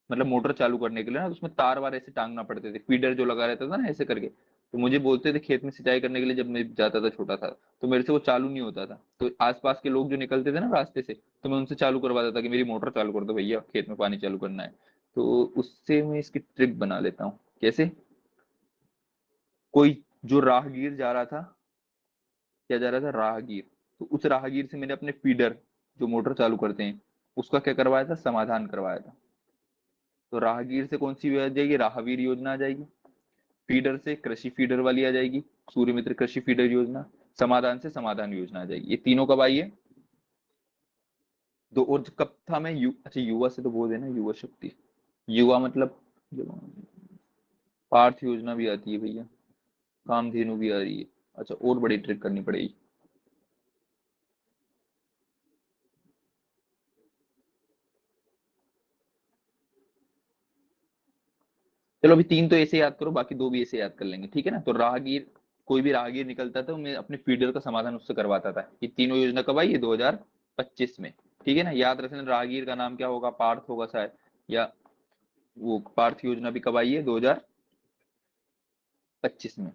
[SPEAKER 1] मतलब मोटर चालू करने के लिए ना, तो उसमें तार वार ऐसे टांगना पड़ते थे, फीडर जो लगा रहता था ना ऐसे करके। तो मुझे बोलते थे खेत में सिंचाई करने के लिए, जब मैं जाता था छोटा था, तो मेरे से वो चालू नहीं होता था। तो आसपास के लोग जो निकलते थे ना रास्ते से, तो मैं उनसे चालू करवाता था कि मेरी मोटर चालू कर दो भैया, खेत में पानी चालू करना है। तो उससे मैं इसकी ट्रिक बना लेता हूँ। कैसे? कोई जो राहगीर जा रहा था, क्या जा रहा था? राहगीर। तो उस राहगीर से मैंने अपने फीडर जो मोटर चालू करते हैं उसका क्या करवाया था? समाधान करवाया था। तो राहगीर से कौन सी आ जाएगी? राहवीर योजना आ जाएगी। फीडर से कृषि फीडर वाली आ जाएगी, सूर्य मित्र कृषि फीडर योजना। समाधान से समाधान योजना आ जाएगी। ये तीनों कब आई है? दो। और कब था मैं अच्छा, युवा से तो बोल देना, युवा शक्ति, युवा मतलब पार्थ योजना भी आती है भैया, कामधेनु भी आ रही है। अच्छा, और बड़ी ट्रिक करनी पड़ेगी। चलो अभी तीन तो ऐसे याद करो, बाकी दो भी ऐसे याद कर लेंगे, ठीक है ना। तो राहगीर, कोई भी राहगीर निकलता था मैं अपने फीडर का समाधान उससे करवाता था। ये तीनों योजना कब आई है? 2025 में, ठीक है ना। याद रखना राहगीर का नाम क्या होगा? पार्थ होगा शायद, या वो पार्थ योजना भी कब आई है? 2025 में,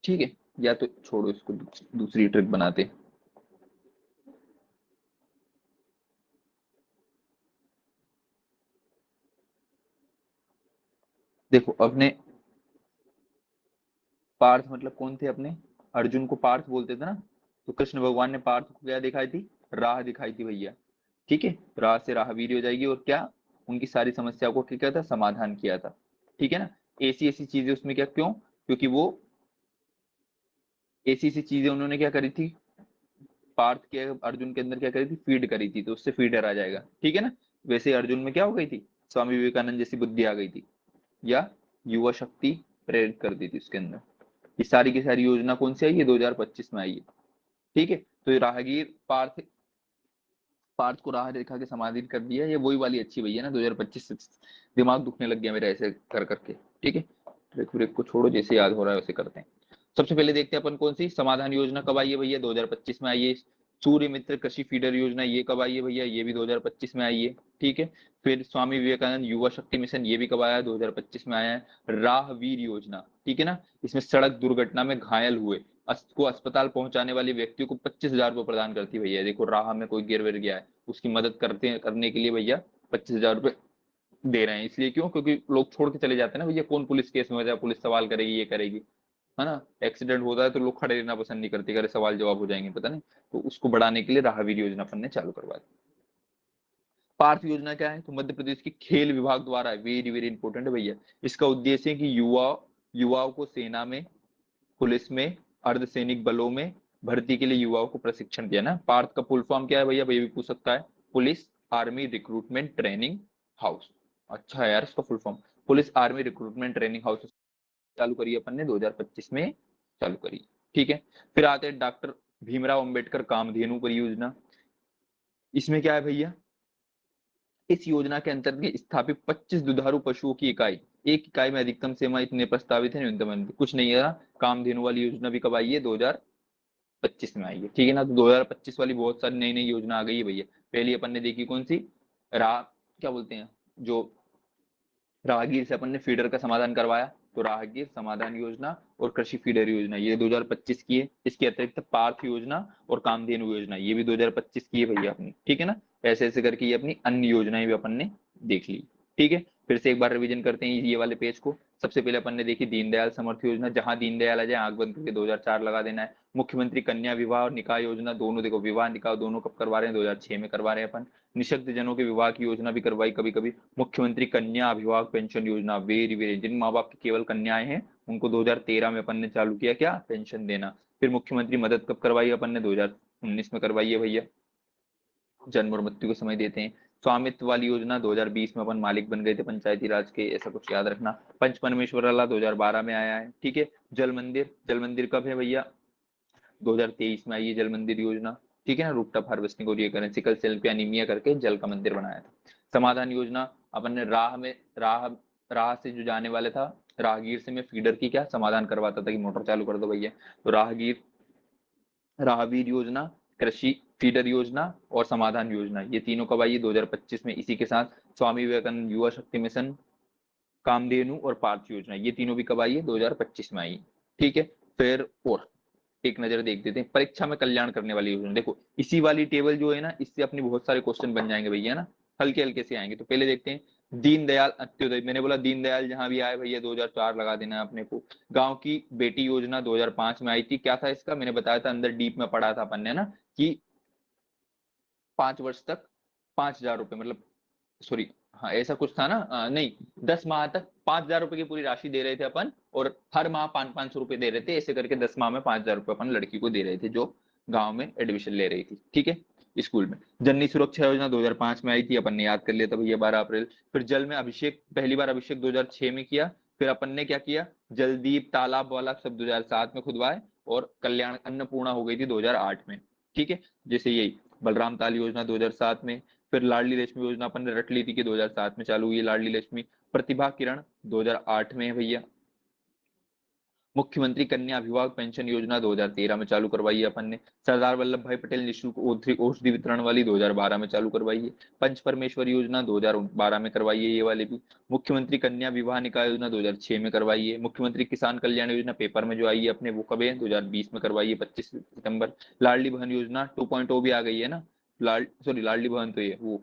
[SPEAKER 1] ठीक है। या तो छोड़ो इसको, दूसरी ट्रिक बनाते। देखो अपने पार्थ मतलब कौन थे अपने, अर्जुन को पार्थ बोलते थे ना, तो कृष्ण भगवान ने पार्थ को क्या दिखाई थी, राह दिखाई थी भैया। ठीक है, राह से राहवीर हो जाएगी, और क्या उनकी सारी समस्याओं को क्या किया था, समाधान किया था। ठीक है ना, ऐसी ऐसी चीजें उसमें क्या, क्यों, क्योंकि वो ऐसी ऐसी चीजें उन्होंने क्या करी थी, पार्थ के अर्जुन के अंदर क्या करी थी, फीड करी थी, तो उससे फीडर आ जाएगा। ठीक है ना, वैसे अर्जुन में क्या हो गई थी, स्वामी विवेकानंद जैसी बुद्धि आ गई थी, या युवा शक्ति प्रेरित कर दी थी उसके अंदर। ये सारी की सारी योजना कौन सी आई है, 2025 में आई है। ठीक है, तो ये राहगीर पार्थ, पार्थ को राह रेखा के समाधीन कर दिया, ये वही वाली अच्छी भैया ना 2025 से। दिमाग दुखने लग गया मेरा ऐसे कर करके। ठीक है, ट्रिक व्रिक को छोड़ो, जैसे याद हो रहा है वैसे करते हैं। सबसे पहले देखते हैं अपन कौन सी समाधान योजना कब आई है भैया, 2025 में आई है। सूर्य मित्र कृषि फीडर योजना ये कब आई है भैया, ये भी 2025 में आई है। ठीक है, फिर स्वामी विवेकानंद युवा शक्ति मिशन ये भी कब आया है, 2025 में आया है। राहवीर योजना, ठीक है ना, इसमें सड़क दुर्घटना में घायल हुए को अस्पताल पहुंचाने वाले व्यक्ति को 25,000 रुपए प्रदान करती है भैया। देखो राह में कोई गिर विर गया है, उसकी मदद करने के लिए भैया 25,000 रुपए दे रहे हैं। इसलिए क्यों, क्योंकि लोग छोड़ के चले जाते हैं ना भैया, कौन पुलिस केस में हो जाए, पुलिस सवाल करेगी, ये करेगी, है ना। एक्सीडेंट होता है तो लोग खड़े रहना पसंद नहीं करते, अरे सवाल जवाब हो जाएंगे पता नहीं। तो उसको बढ़ाने के लिए राहवीर योजना अपन ने चालू करवा दी। पार्थ योजना क्या है, तो मध्य प्रदेश की खेल विभाग द्वारा, वेरी वेरी इंपॉर्टेंट है भैया। इसका उद्देश्य है कि युवाओं को सेना में, पुलिस में, अर्धसैनिक बलों में भर्ती के लिए युवाओं को प्रशिक्षण दिया ना। पार्थ का फुल फॉर्म क्या है भैया, ये भी पूछ सकता है। Police army recruitment training house. अच्छा है यार इसका full form, police army recruitment training house चालू करी अपन ने 2025 में चालू करी। ठीक है, फिर आते हैं डॉक्टर भीमराव अंबेडकर कामधेनु परियोजना। इसमें क्या है भैया, इस योजना के अंतर्गत स्थापित 25 दुधारू पशुओं की इकाई, एक इकाई में अधिकतम सीमा इतने प्रस्तावित है, न्यूनतम कुछ नहीं है। कामधेनु वाली योजना भी कब आई है, 2025 में आई है। ठीक है ना, तो 2025 वाली बहुत सारी नई नई योजना आ गई है भैया। पहली अपन ने देखी कौन सी, रा क्या बोलते हैं, जो राहगीर से अपन ने फीडर का समाधान करवाया, तो राहगीर समाधान योजना और कृषि फीडर योजना ये 2025 की है। इसके अतिरिक्त पार्थ योजना और कामधेनु योजना ये भी 2025 की है भैया अपनी। ठीक है ना, ऐसे ऐसे करके ये अपनी अन्य योजनाएं भी अपन ने देख ली। ठीक है, फिर से एक बार रिवीजन करते हैं ये वाले पेज को। सबसे पहले अपन ने देखी दीनदयाल समर्थ योजना, जहां दीनदयाल आ जाए आंख बंद करके 2004 लगा देना है। मुख्यमंत्री कन्या विवाह और निकाह योजना, दोनों देखो विवाह निकाह दोनों कब करवा रहे हैं, 2006 में करवा रहे हैं अपन। निशक्त जनों के विवाह की योजना भी करवाई कभी कभी। मुख्यमंत्री कन्या अभिभावक पेंशन योजना, वेरी वेरी, जिन माँ बाप की केवल कन्याएं हैं उनको 2013 में अपन ने चालू किया क्या, पेंशन देना। फिर मुख्यमंत्री मदद कब करवाई अपन ने, 2019 में करवाई है भैया, जन्म और मृत्यु को समय देते हैं। स्वामित्व वाली योजना 2020 में अपन मालिक बन गए थे पंचायती राज के, ऐसा कुछ याद रखना। पंच परमेश्वर वाला 2012 में आया है। ठीक है, जल मंदिर कब है भैया, 2023 में आई है जल मंदिर योजना। ठीक है ना, रूपटॉप हार्वेस्टिंग और ये करें, सिकल सेल पे एनीमिया करके जल का मंदिर बनाया था। समाधान योजना अपन ने राह से जो जाने वाले था, राहगीर से मैं फीडर की क्या समाधान करवाता था कि मोटर चालू कर दो भैया। तो राहवीर योजना, कृषि फीडर योजना और समाधान योजना ये तीनों कब आई है, 2025 में। इसी के साथ स्वामी विवेकानंद युवा शक्ति मिशन, कामधेनु और पार्थ योजना ये तीनों भी कब आई है, 2025 में आई। ठीक है, फिर और एक नजर देख देते हैं परीक्षा में कल्याण करने वाली योजना। देखो इसी वाली टेबल जो है ना, इससे अपनी बहुत सारे क्वेश्चन बन जाएंगे भैया ना, हल्के हल्के से आएंगे। तो पहले देखते हैं दीनदयाल अंत्योदय, मैंने बोला दीनदयाल जहां भी आए भैया 2004 लगा देना है अपने को। गांव की बेटी योजना 2005 में आई थी, क्या था इसका, मैंने बताया था अंदर डीप में पढ़ा था अपन ने ना, कि 5 वर्ष तक 5,000 रुपए, मतलब सॉरी, हाँ ऐसा कुछ था ना, नहीं, 10 माह तक 5,000 रुपए की पूरी राशि दे रहे थे अपन, और हर माह 500-500 रुपए दे रहे थे, ऐसे करके 10 माह में 5,000 रुपए अपन लड़की को दे रहे थे जो गांव में एडमिशन ले रही थी। ठीक है, स्कूल में। जननी सुरक्षा योजना 2005 में आई थी, अपन ने याद कर लिया था भैया 12 अप्रैल। फिर जल में अभिषेक, पहली बार अभिषेक 2006 में किया। फिर अपन ने क्या किया, जलदीप तालाब वाला सब 2007 में खुदवाए, और कल्याण अन्नपूर्णा हो गई थी 2008 में। ठीक है, जैसे यही बलराम ताल योजना 2007 में। फिर लाडली लक्ष्मी योजना अपन ने रट ली थी कि 2007 में चालू हुई है लाडली लक्ष्मी। प्रतिभा किरण 2008 में है भैया। मुख्यमंत्री कन्या अभिभावक पेंशन योजना 2013 में चालू करवाई है अपन ने। सरदार वल्लभ भाई पटेल निःशुल्क औषधि वितरण वाली 2012 में चालू करवाई है। पंच परमेश्वर योजना 2012 में करवाई है ये वाली भी। मुख्यमंत्री कन्या विवाह निकाय योजना 2006 में करवाई है। मुख्यमंत्री किसान कल्याण योजना पेपर में जो आई है अपने, वो कब है, 2020 में करवाई है, 25 सितंबर। लाडली बहन योजना 2.0 भी आ गई है ना, लाडली बहन तो ये वो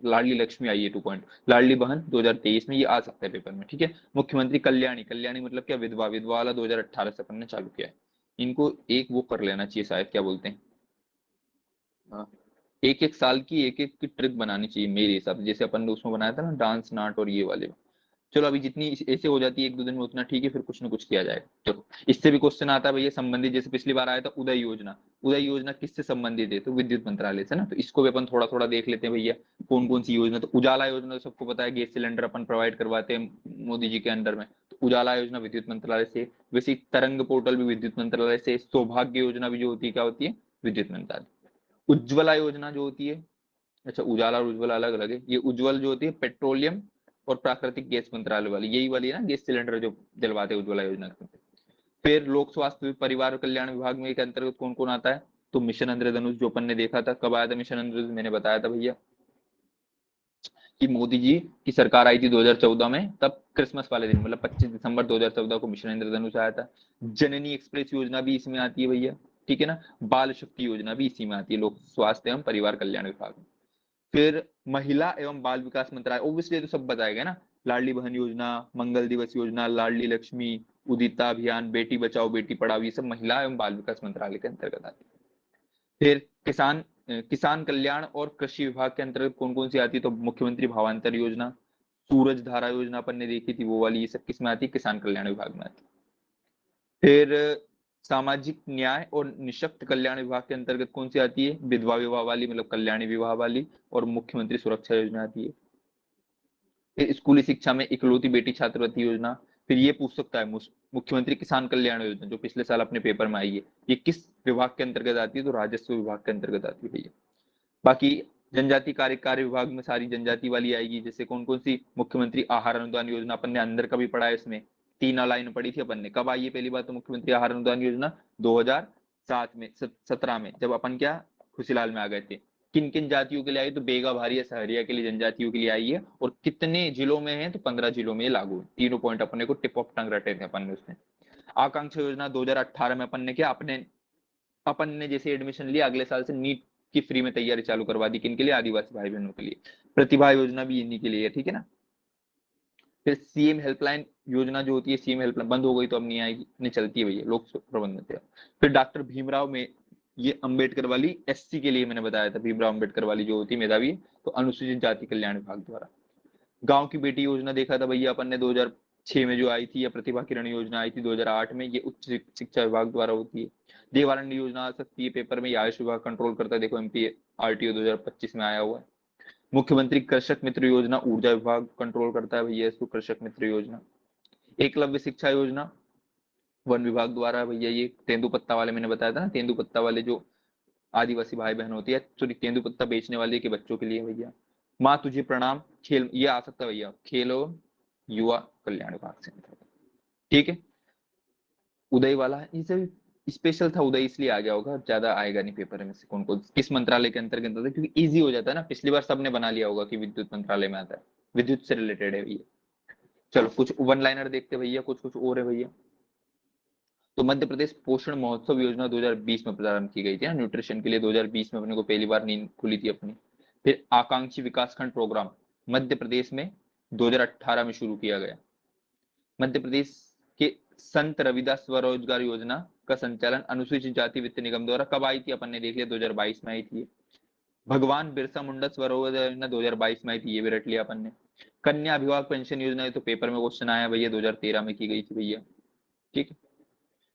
[SPEAKER 1] लाडली लक्ष्मी आई है 2 पॉइंट, लाडली बहन 2023 में ये आ सकता है पेपर में, ठीक है। मुख्यमंत्री कल्याणी, कल्याणी मतलब क्या, विधवा, विधवा वाला 2018 से अपन ने चालू किया है। इनको एक वो कर लेना चाहिए शायद, क्या बोलते हैं, हाँ, एक एक साल की एक एक की ट्रिक बनानी चाहिए मेरे हिसाब से, जैसे अपन ने उसमें बनाया था ना डांस नाट और ये वाले। चलो अभी जितनी ऐसे हो जाती है 1-2 दिन में उतना ठीक है, फिर कुछ ना कुछ किया जाएगा। चलो इससे भी क्वेश्चन आता है भैया संबंधित, जैसे पिछली बार आया था उदय योजना, उदय योजना किससे संबंधित है, तो विद्युत मंत्रालय से ना, तो इसको भी अपन थोड़ा थोड़ा देख लेते हैं भैया कौन कौन सी योजना। तो उजाला योजना तो सबको पता है, गैस सिलेंडर अपन प्रोवाइड करवाते हैं मोदी जी के अंडर में, तो उजाला योजना विद्युत मंत्रालय से। वैसे तरंग पोर्टल भी विद्युत मंत्रालय से। सौभाग्य योजना भी जो होती है क्या होती है, विद्युत मंत्रालय। उज्ज्वला योजना जो होती है, अच्छा उजाला और उज्ज्वला अलग अलग है, ये उज्ज्वल जो होती है पेट्रोलियम और प्राकृतिक गैस मंत्रालय वाली, यही वाली है ना गैस सिलेंडर जो दिलवाते हैं उज्ज्वला योजना के। फिर लोक स्वास्थ्य परिवार कल्याण विभाग में के अंतर्गत कौन कौन आता है, तो मिशन इंद्रधनुष जो अपन ने देखा था, कब आया था मिशन इंद्रधनुष, मैंने बताया था भैया कि मोदी जी की सरकार आई थी 2014 में, तब क्रिसमस वाले दिन मतलब 25 दिसंबर 2014 को मिशन इंद्रधनुष आया था। जननी एक्सप्रेस योजना भी इसमें आती है भैया, ठीक है ना। बाल शक्ति योजना भी इसी में आती है, लोक स्वास्थ्य एवं परिवार कल्याण विभाग में। फिर महिला एवं बाल विकास मंत्रालय, ओब्वियसली तो सब बताएगा ना, लाडली बहन योजना, मंगल दिवस योजना, लाडली लक्ष्मी, उदिता अभियान, बेटी बचाओ बेटी पढ़ाओ, ये सब महिला एवं बाल विकास मंत्रालय के अंतर्गत आती है। फिर किसान कल्याण और कृषि विभाग के अंतर्गत कौन कौन सी आती है, तो मुख्यमंत्री भावांतर योजना, सूरज धारा योजना अपन ने देखी थी वो वाली, ये सब किसमें आती है, किसान कल्याण विभाग में आती है। फिर सामाजिक न्याय और निशक्त कल्याण विभाग के अंतर्गत कौन सी आती है, विधवा विवाह वाली मतलब कल्याणी विवाह वाली, और मुख्यमंत्री सुरक्षा योजना आती है। फिर स्कूली शिक्षा में इकलौती बेटी छात्रवृत्ति योजना। फिर ये पूछ सकता है मुख्यमंत्री किसान कल्याण योजना जो पिछले साल अपने पेपर में आई है, ये किस विभाग के अंतर्गत आती है, तो राजस्व विभाग के अंतर्गत आती है भैया। बाकी जनजाति कार्य विभाग में सारी जनजाति वाली आएगी, जैसे कौन कौन सी, मुख्यमंत्री आहार अनुदान योजना, अपन ने अंदर का भी पढ़ा है इसमें, 3 लाइन पढ़ी थी अपन ने, कब आई है पहली बार, तो मुख्यमंत्री आहार अनुदान योजना 2007 में 17 में, जब अपन क्या खुशीलाल में आ गए थे। किन किन जातियों के लिए आई, तो बेगा भारिया सहरिया के लिए जनजातियों के लिए आई है, और कितने जिलों में है, तो 15 जिलों में लागू है। तीनों पॉइंट अपने को टिप ऑफ टंग रटे थे अपन ने उसमें। आकांक्षा योजना 2018 में अपन ने क्या, अपने अपन ने जैसे एडमिशन लिया अगले साल से नीट की फ्री में तैयारी चालू करवा दी, किन के लिए, आदिवासी भाई बहनों के लिए। प्रतिभा योजना भी इन्हीं के लिए है, ठीक है ना। फिर सीएम हेल्पलाइन योजना जो होती है, सीएम हेल्पलाइन बंद हो गई तो अब नहीं आएगी, नहीं चलती है भैया, लोक प्रबंधन से। फिर डॉक्टर भीमराव में, ये अंबेडकर वाली एससी के लिए मैंने बताया था, भीमराव अंबेडकर वाली जो होती है मेधावी, तो अनुसूचित जाति कल्याण विभाग द्वारा। गांव की बेटी योजना देखा था भैया अपन ने 2006 में जो आई थी, या प्रतिभा किरण योजना आई थी 2008 में, ये उच्च शिक्षा विभाग द्वारा होती है। देवानंद योजना आ सकती है पेपर में, आयुष विभाग कंट्रोल करता है, देखो एमपी आरटीओ 2025 में आया हुआ है। मुख्यमंत्री कृषक मित्र योजना ऊर्जा विभाग कंट्रोल करता है भैया इसको, कृषक मित्र योजना। एकलव्य शिक्षा योजना वन विभाग द्वारा भैया, ये तेंदुपत्ता वाले मैंने बताया था ना, तेंदुपत्ता वाले जो आदिवासी भाई बहन होती है, सॉरी तेंदुपत्ता बेचने वाले के बच्चों के लिए भैया। माँ तुझे प्रणाम खेल, ये आ सकता है भैया, खेल एवं युवा कल्याण विभाग से, ठीक है। उदय वाला ये सब स्पेशल था, उदय इसलिए आ गया होगा, ज्यादा आएगा नहीं पेपर में से कौन कौन किस मंत्रालय के अंतर्गत आता है, क्योंकि इजी हो जाता है ना, पिछली बार सबने बना लिया होगा कि विद्युत मंत्रालय में आता है, विद्युत से रिलेटेड है भैया। चलो कुछ वन लाइनर देखते भैया, कुछ कुछ और है भैया। तो मध्य प्रदेश पोषण महोत्सव योजना 2020 में प्रारंभ की गई थी ना, न्यूट्रिशन के लिए 2020 में अपने को पहली बार नींद खुली थी अपनी। फिर आकांक्षी विकासखंड प्रोग्राम मध्य प्रदेश में 2018 में शुरू किया गया। मध्य प्रदेश के संत रविदास स्वरोजगार योजना का संचालन अनुसूचित जाति वित्त निगम द्वारा कब आई थी, अपन ने देख लिया 2022 में आई थी। भगवान बिरसा मुंडा स्वरोजगार योजना 2022 में आई थी, ये भी रट लिया अपन ने। कन्या विवाह पेंशन योजना तो पेपर में क्वेश्चन आया भैया, 2013 में की गई थी भैया, ठीक है।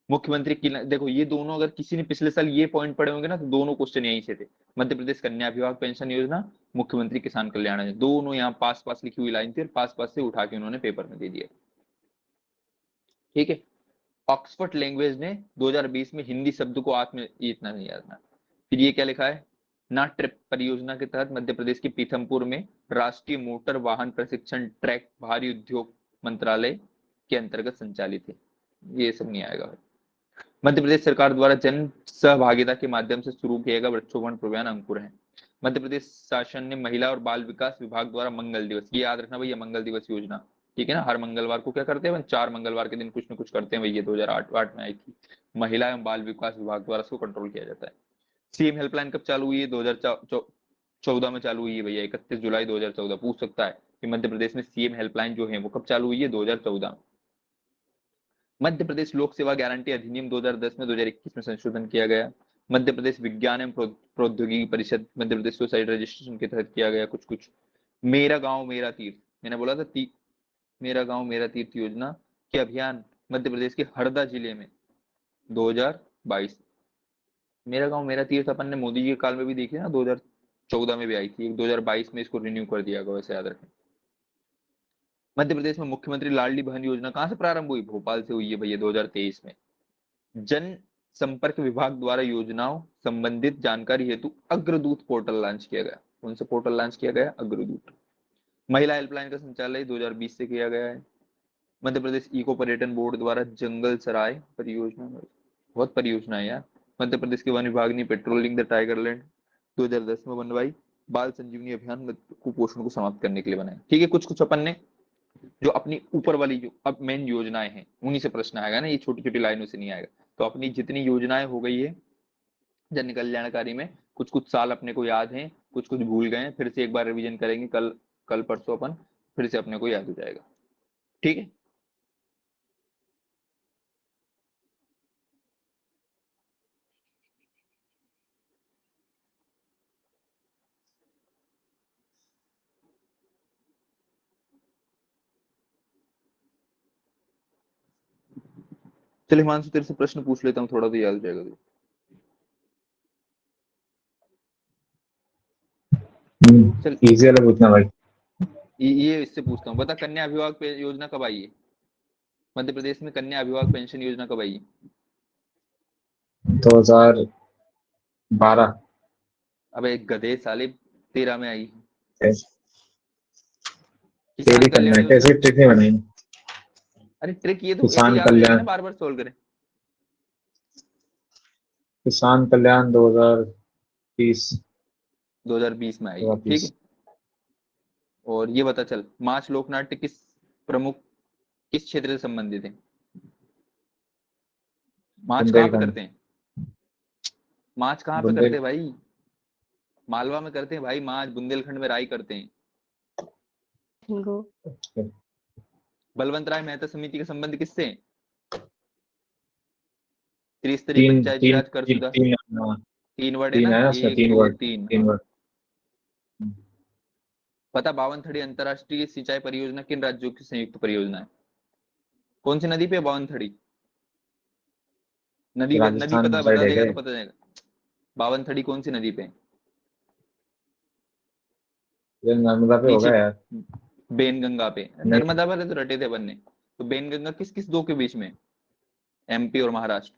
[SPEAKER 1] मुख्यमंत्री की देखो ये दोनों, अगर किसी ने पिछले साल ये पॉइंट पढ़े होंगे ना, तो दोनों क्वेश्चन यहीं से थे। मध्य प्रदेश कन्या विवाह पेंशन योजना, मुख्यमंत्री किसान कल्याण योजना, दोनों यहाँ पास पास लिखी हुई लाइन थी, और पास पास से उठा के उन्होंने पेपर में दे दिया, ठीक है। ऑक्सफोर्ड लैंग्वेज ने 2020 में हिंदी शब्द को आत्म, ये इतना नहीं याद ना। फिर ये क्या लिखा है, नाट्य परियोजना के तहत मध्य प्रदेश के पीथमपुर में राष्ट्रीय मोटर वाहन प्रशिक्षण ट्रैक भारी उद्योग मंत्रालय के अंतर्गत संचालित है, ये सब नहीं आएगा। मध्य प्रदेश सरकार द्वारा जन सहभागिता के माध्यम से शुरू किया गया वृक्षोपण अभियान अंकुर है। मध्य प्रदेश शासन ने महिला और बाल विकास विभाग द्वारा मंगल दिवस, ये याद रखना भैया, मंगल दिवस योजना, ठीक है ना। हर मंगलवार को क्या करते हैं, 4 मंगलवार के दिन कुछ ना कुछ करते हैं भैया, 2008 में आई थी। महिला एवं बाल विकास विभाग द्वारा इसको कंट्रोल किया जाता है। सीएम हेल्पलाइन कब चालू हुई है, 2014 में चालू हुई है भैया, 31 जुलाई 2014। पूछ सकता है कि मध्य प्रदेश में सीएम हेल्पलाइन जो है वो कब चालू हुई है? 2014। मध्य प्रदेश लोक सेवा गारंटी अधिनियम 2010 में 2021 में संशोधन किया गया। मध्य प्रदेश विज्ञान एवं प्रौद्योगिकी परिषद मध्य प्रदेश सोसाइटी रजिस्ट्रेशन के तहत किया गया। कुछ कुछ मेरा गांव मेरा तीर्थ, मैंने बोला था मेरा गांव मेरा तीर्थ योजना के अभियान मध्य प्रदेश के हरदा जिले में 2022। मेरा गांव मेरा तीर्थ अपन ने मोदी जी के काल में भी देखी ना, 2014 में भी आई थी, 2022 में इसको रिन्यू कर दिया गया, वैसे याद रखें। मध्य प्रदेश में मुख्यमंत्री लाडली बहन योजना कहां से प्रारंभ हुई? भोपाल से हुई है भैया, 2023 में। जन संपर्क विभाग द्वारा योजनाओं संबंधित जानकारी हेतु अग्रदूत पोर्टल लॉन्च किया गया। कौन सा पोर्टल लॉन्च किया गया? अग्रदूत। महिला हेल्पलाइन का संचालन 2020 से किया गया है। मध्य प्रदेश इको पर्यटन बोर्ड द्वारा जंगल सराय परियोजना, बहुत परियोजना है यार। मध्य प्रदेश के वन विभाग ने पेट्रोलिंग द टाइगरलैंड 2010 में बनवाई। बाल संजीवनी अभियान कुपोषण को समाप्त करने के लिए बनाया। ठीक है, कुछ कुछ अपन ने जो अपनी ऊपर वाली जो अब मेन योजनाएं हैं उन्हीं से प्रश्न आएगा ना, ये छोटी छोटी लाइनों से नहीं आएगा। तो अपनी जितनी योजनाएं हो गई है जन कल्याणकारी में, कुछ कुछ साल अपने को याद हैं, कुछ कुछ भूल गए हैं, फिर से एक बार रिवीजन करेंगे कल कल परसों अपन, फिर से अपने को याद हो जाएगा। ठीक है। चल हिमांशु तेरे से प्रश्न पूछ लेता हूँ, थोड़ा तो याद हो जाएगा तुझे। चल
[SPEAKER 2] इजी वाला पूछना भाई।
[SPEAKER 1] ये इससे पूछता हूँ, बता कन्या अभिभावक योजना कब आई है? मध्य प्रदेश में कन्या अभिभावक पेंशन योजना कब आई है?
[SPEAKER 2] 2012।
[SPEAKER 1] अब एक गधे साले, 13 में आई।
[SPEAKER 2] तेरी
[SPEAKER 1] किसान कल्याण
[SPEAKER 2] करना है,
[SPEAKER 1] योजना।
[SPEAKER 2] कैसे ट्रिक नहीं बनाई।
[SPEAKER 1] अरे ट्रिक ये तो ऐसे
[SPEAKER 2] किसान
[SPEAKER 1] याद हो जाएगी ना,
[SPEAKER 2] कल्याण,
[SPEAKER 1] बार बार सोल्व करें।
[SPEAKER 2] किसान कल्याण 2030।
[SPEAKER 1] 2020 में आई है, ठीक
[SPEAKER 2] 2030।
[SPEAKER 1] है। और ये बता चल, मार्च लोकनाट्य किस क्षेत्र से संबंधित है? मार्च कहाँ पे
[SPEAKER 2] बुंदेलखंड।
[SPEAKER 1] करते हैं? मार्च कहाँ पे करते
[SPEAKER 2] बुंदेल
[SPEAKER 1] हैं भाई? मालवा में करते हैं भाई मार्च, बुंदेलखंड में राई करते हैं। बलवंत राय मेहता समिति का संबंध किससे है? त्रिस्तरीय
[SPEAKER 2] तीन
[SPEAKER 1] पंचायती
[SPEAKER 2] तीन
[SPEAKER 1] राज कर
[SPEAKER 2] तीन
[SPEAKER 1] सुधार।
[SPEAKER 2] तीन हाँ,
[SPEAKER 1] तीन वर्ड है
[SPEAKER 2] तीन
[SPEAKER 1] ना,
[SPEAKER 2] है ना उसमें,
[SPEAKER 1] 1
[SPEAKER 2] तीन
[SPEAKER 1] 2
[SPEAKER 2] वर्ड।
[SPEAKER 1] 3,
[SPEAKER 2] तीन
[SPEAKER 1] हाँ।
[SPEAKER 2] वर्ड।
[SPEAKER 1] पता बावनथड़ी अंतरराष्ट्रीय सिंचाई परियोजना किन राज्यों की संयुक्त परियोजना है? कौन सी नदी पे? बावनथड़ी नदी, नदी
[SPEAKER 2] राजस्थान
[SPEAKER 1] पता
[SPEAKER 2] साइड
[SPEAKER 1] बता
[SPEAKER 2] है
[SPEAKER 1] देगा
[SPEAKER 2] क्या
[SPEAKER 1] तो
[SPEAKER 2] ये?
[SPEAKER 1] पता जाएगा। बावनथड़ी कौन सी नदी पे है?
[SPEAKER 2] ये नर्मदा पे
[SPEAKER 1] नीचे
[SPEAKER 2] होगा यार।
[SPEAKER 1] बेनगंगा पे।
[SPEAKER 2] नहीं।
[SPEAKER 1] नर्मदा वाले तो रटे थे बनने। तो बेनगंगा किस किस दो के बीच में? एमपी और महाराष्ट्र।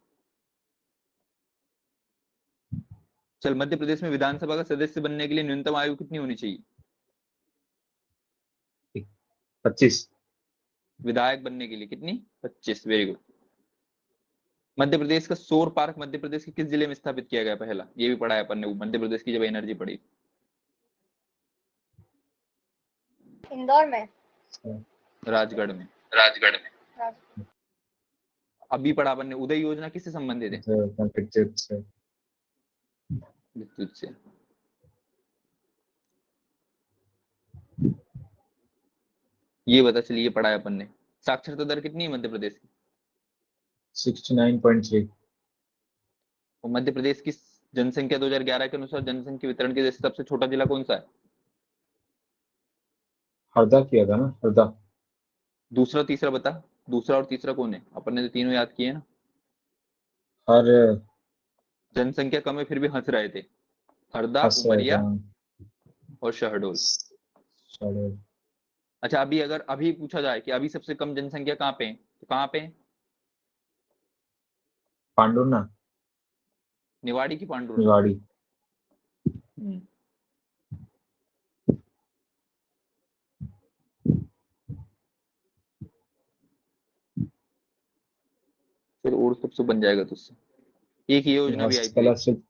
[SPEAKER 1] चल मध्य प्रदेश में विधानसभा का सदस्य बनने के लिए न्यूनतम आयु कितनी होनी चाहिए?
[SPEAKER 2] 25।
[SPEAKER 1] विधायक बनने के लिए कितनी? 25। Very good. मध्य प्रदेश का सौर पार्क मध्य प्रदेश के किस जिले में स्थापित किया गया पहला? ये भी पढ़ा है अपन ने मध्य प्रदेश की जब एनर्जी पढ़ी।
[SPEAKER 3] इंदौर में।
[SPEAKER 1] राजगढ़ में।
[SPEAKER 3] राजगढ़ में।
[SPEAKER 1] अभी पढ़ा अपन ने उदय योजना किससे संबंधित है?
[SPEAKER 2] विद्युत से।
[SPEAKER 1] विद्युत से। ये बता चलिए, पढ़ा है अपन ने। साक्षरता दर कितनी है मध्य प्रदेश की?
[SPEAKER 2] 69.3।
[SPEAKER 1] और मध्य प्रदेश की जनसंख्या 2011 के अनुसार जनसंख्या वितरण के जैसे सबसे छोटा जिला कौन सा है?
[SPEAKER 2] हरदा किया था ना, हरदा।
[SPEAKER 1] दूसरा तीसरा बता। दूसरा और तीसरा कौन है? अपन ने तो तीनों याद किए ना।
[SPEAKER 2] हर
[SPEAKER 1] जनसंख्या कम है फिर भी हंस रहे थे। हरदा,
[SPEAKER 2] हंस रहे थे
[SPEAKER 1] उमरिया
[SPEAKER 2] हाँ।
[SPEAKER 1] और शहडोल।
[SPEAKER 2] चलो।
[SPEAKER 1] अच्छा, अभी अगर अभी पूछा जाए कि अभी सबसे कम जनसंख्या कहाँ पे है, तो कहाँ पे है?
[SPEAKER 2] पांडुर ना।
[SPEAKER 1] निवाड़ी की पांडुर?
[SPEAKER 2] निवाड़ी।
[SPEAKER 1] फिर और सबसे बन जाएगा तुझसे। एक ये योजना भी आई थी
[SPEAKER 2] हस्तकला
[SPEAKER 1] देख,
[SPEAKER 2] शिल्प।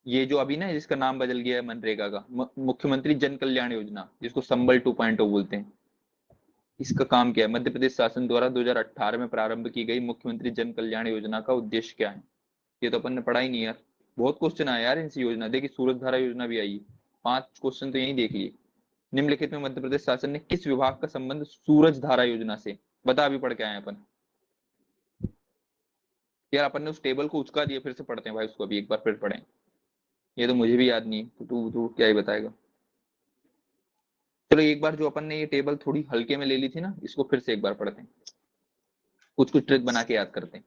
[SPEAKER 1] ये जो अभी ना जिसका नाम बदल गया है मनरेगा का, मुख्यमंत्री जन कल्याण योजना, जिसको संबल 2.0 बोलते हैं। इसका काम क्या है? मध्य प्रदेश शासन द्वारा 2018 में प्रारंभ की गई मुख्यमंत्री जन कल्याण योजना का उद्देश्य क्या है? ये तो अपन ने पढ़ा ही नहीं यार। बहुत क्वेश्चन आया यार इनसी योजना। देखिए सूरज धारा योजना भी आई है। 5 क्वेश्चन तो यही देख लिए। निम्नलिखित में मध्य प्रदेश शासन ने किस विभाग का संबंध सूरज धारा योजना से, बता अभी पढ़ के आए अपन। यार अपन ने उस टेबल को उचका दिया, फिर से पढ़ते हैं भाई उसको, अभी एक बार फिर पढ़ें, ये तो मुझे भी याद नहीं है, तो तू क्या ही बताएगा। चलो एक बार जो अपन ने ये टेबल थोड़ी हल्के में ले ली थी ना, इसको फिर से एक बार पढ़ते हैं, कुछ कुछ ट्रिक बना के याद करते हैं।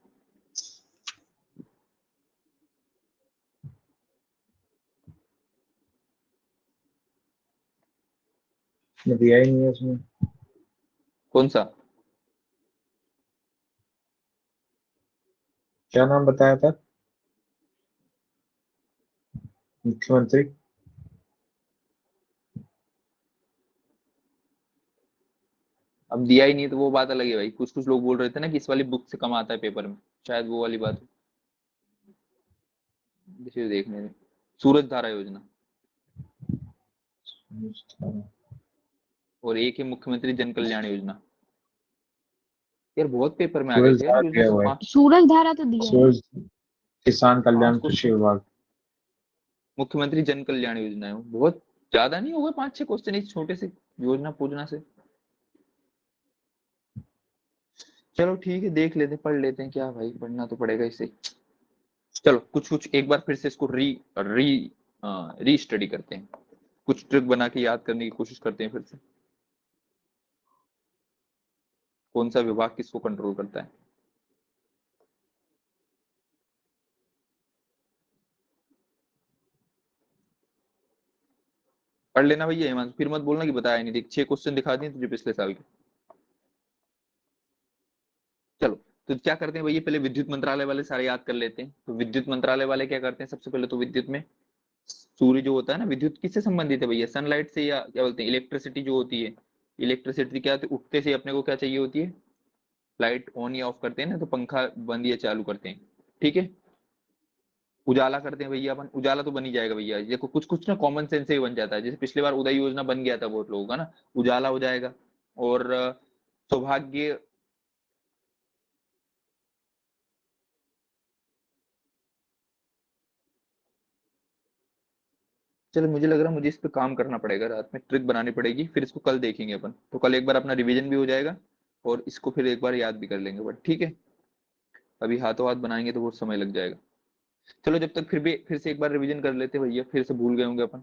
[SPEAKER 2] दिया ही नहीं है उसमें।
[SPEAKER 1] कौन सा?
[SPEAKER 2] क्या नाम बताया था? मुख्यमंत्री।
[SPEAKER 1] अब दिया ही नहीं तो वो बात अलग है भाई, कुछ कुछ लोग बोल रहे थे ना कि इस वाली बुक से कम आता है पेपर में, शायद वो वाली बात है। देखने में सूरज धारा योजना, और एक है मुख्यमंत्री जन कल्याण योजना। यार बहुत पेपर में आ गए
[SPEAKER 2] सूरज
[SPEAKER 1] थे यार
[SPEAKER 2] धारा
[SPEAKER 1] योजना
[SPEAKER 2] दिया
[SPEAKER 1] से,
[SPEAKER 2] हुआ है।
[SPEAKER 1] 5
[SPEAKER 4] सूरज धारा तो दिया है।
[SPEAKER 2] सूरज किसान कल्याण कृषि
[SPEAKER 1] क्वेश्चन
[SPEAKER 2] विभाग।
[SPEAKER 1] मुख्यमंत्री जन कल्याण योजना है, बहुत ज्यादा नहीं होगा 5-6 क्वेश्चन इस छोटे से योजना पूजना से। चलो ठीक है, देख लेते पढ़ लेते हैं, क्या भाई पढ़ना तो पड़ेगा इसे। चलो कुछ कुछ एक बार फिर से इसको री स्टडी करते हैं, कुछ ट्रिक बना के याद करने की कोशिश करते हैं फिर से। कौन सा विभाग किसको कंट्रोल करता है। पढ़ लेना भैया हिमांशु, फिर मत बोलना कि बताया नहीं, देख 6 क्वेश्चन दिखा दिए तुझे पिछले साल के। चलो तो क्या करते हैं भैया, पहले विद्युत मंत्रालय वाले सारे याद कर लेते हैं। तो विद्युत मंत्रालय वाले क्या करते हैं, सबसे पहले तो विद्युत में सूर्य जो होता है ना, विद्युत किससे संबंधित है भैया, सनलाइट से, या क्या बोलते हैं इलेक्ट्रिसिटी जो होती है। इलेक्ट्रिसिटी क्या होती है, उठते से अपने को क्या चाहिए होती है, लाइट ऑन या ऑफ करते हैं ना, तो पंखा बंद या चालू करते हैं, ठीक है। उजाला करते हैं भैया अपन, उजाला तो बन ही जाएगा भैया, देखो कुछ कुछ ना कॉमन सेंस से ही बन जाता है, जैसे पिछली बार उदय योजना बन गया था बहुत लोगों का ना, उजाला हो जाएगा। और सौभाग्य, चलो मुझे लग रहा है मुझे इस पे काम करना पड़ेगा, रात में ट्रिक बनानी पड़ेगी, फिर इसको कल देखेंगे अपन, तो कल एक बार अपना रिवीजन भी हो जाएगा और इसको फिर एक बार याद भी कर लेंगे, बट ठीक है अभी हाथों हाथ बनाएंगे तो बहुत समय लग जाएगा। चलो जब तक फिर से एक बार रिवीजन कर लेते भैया, फिर से भूल गए होंगे अपन।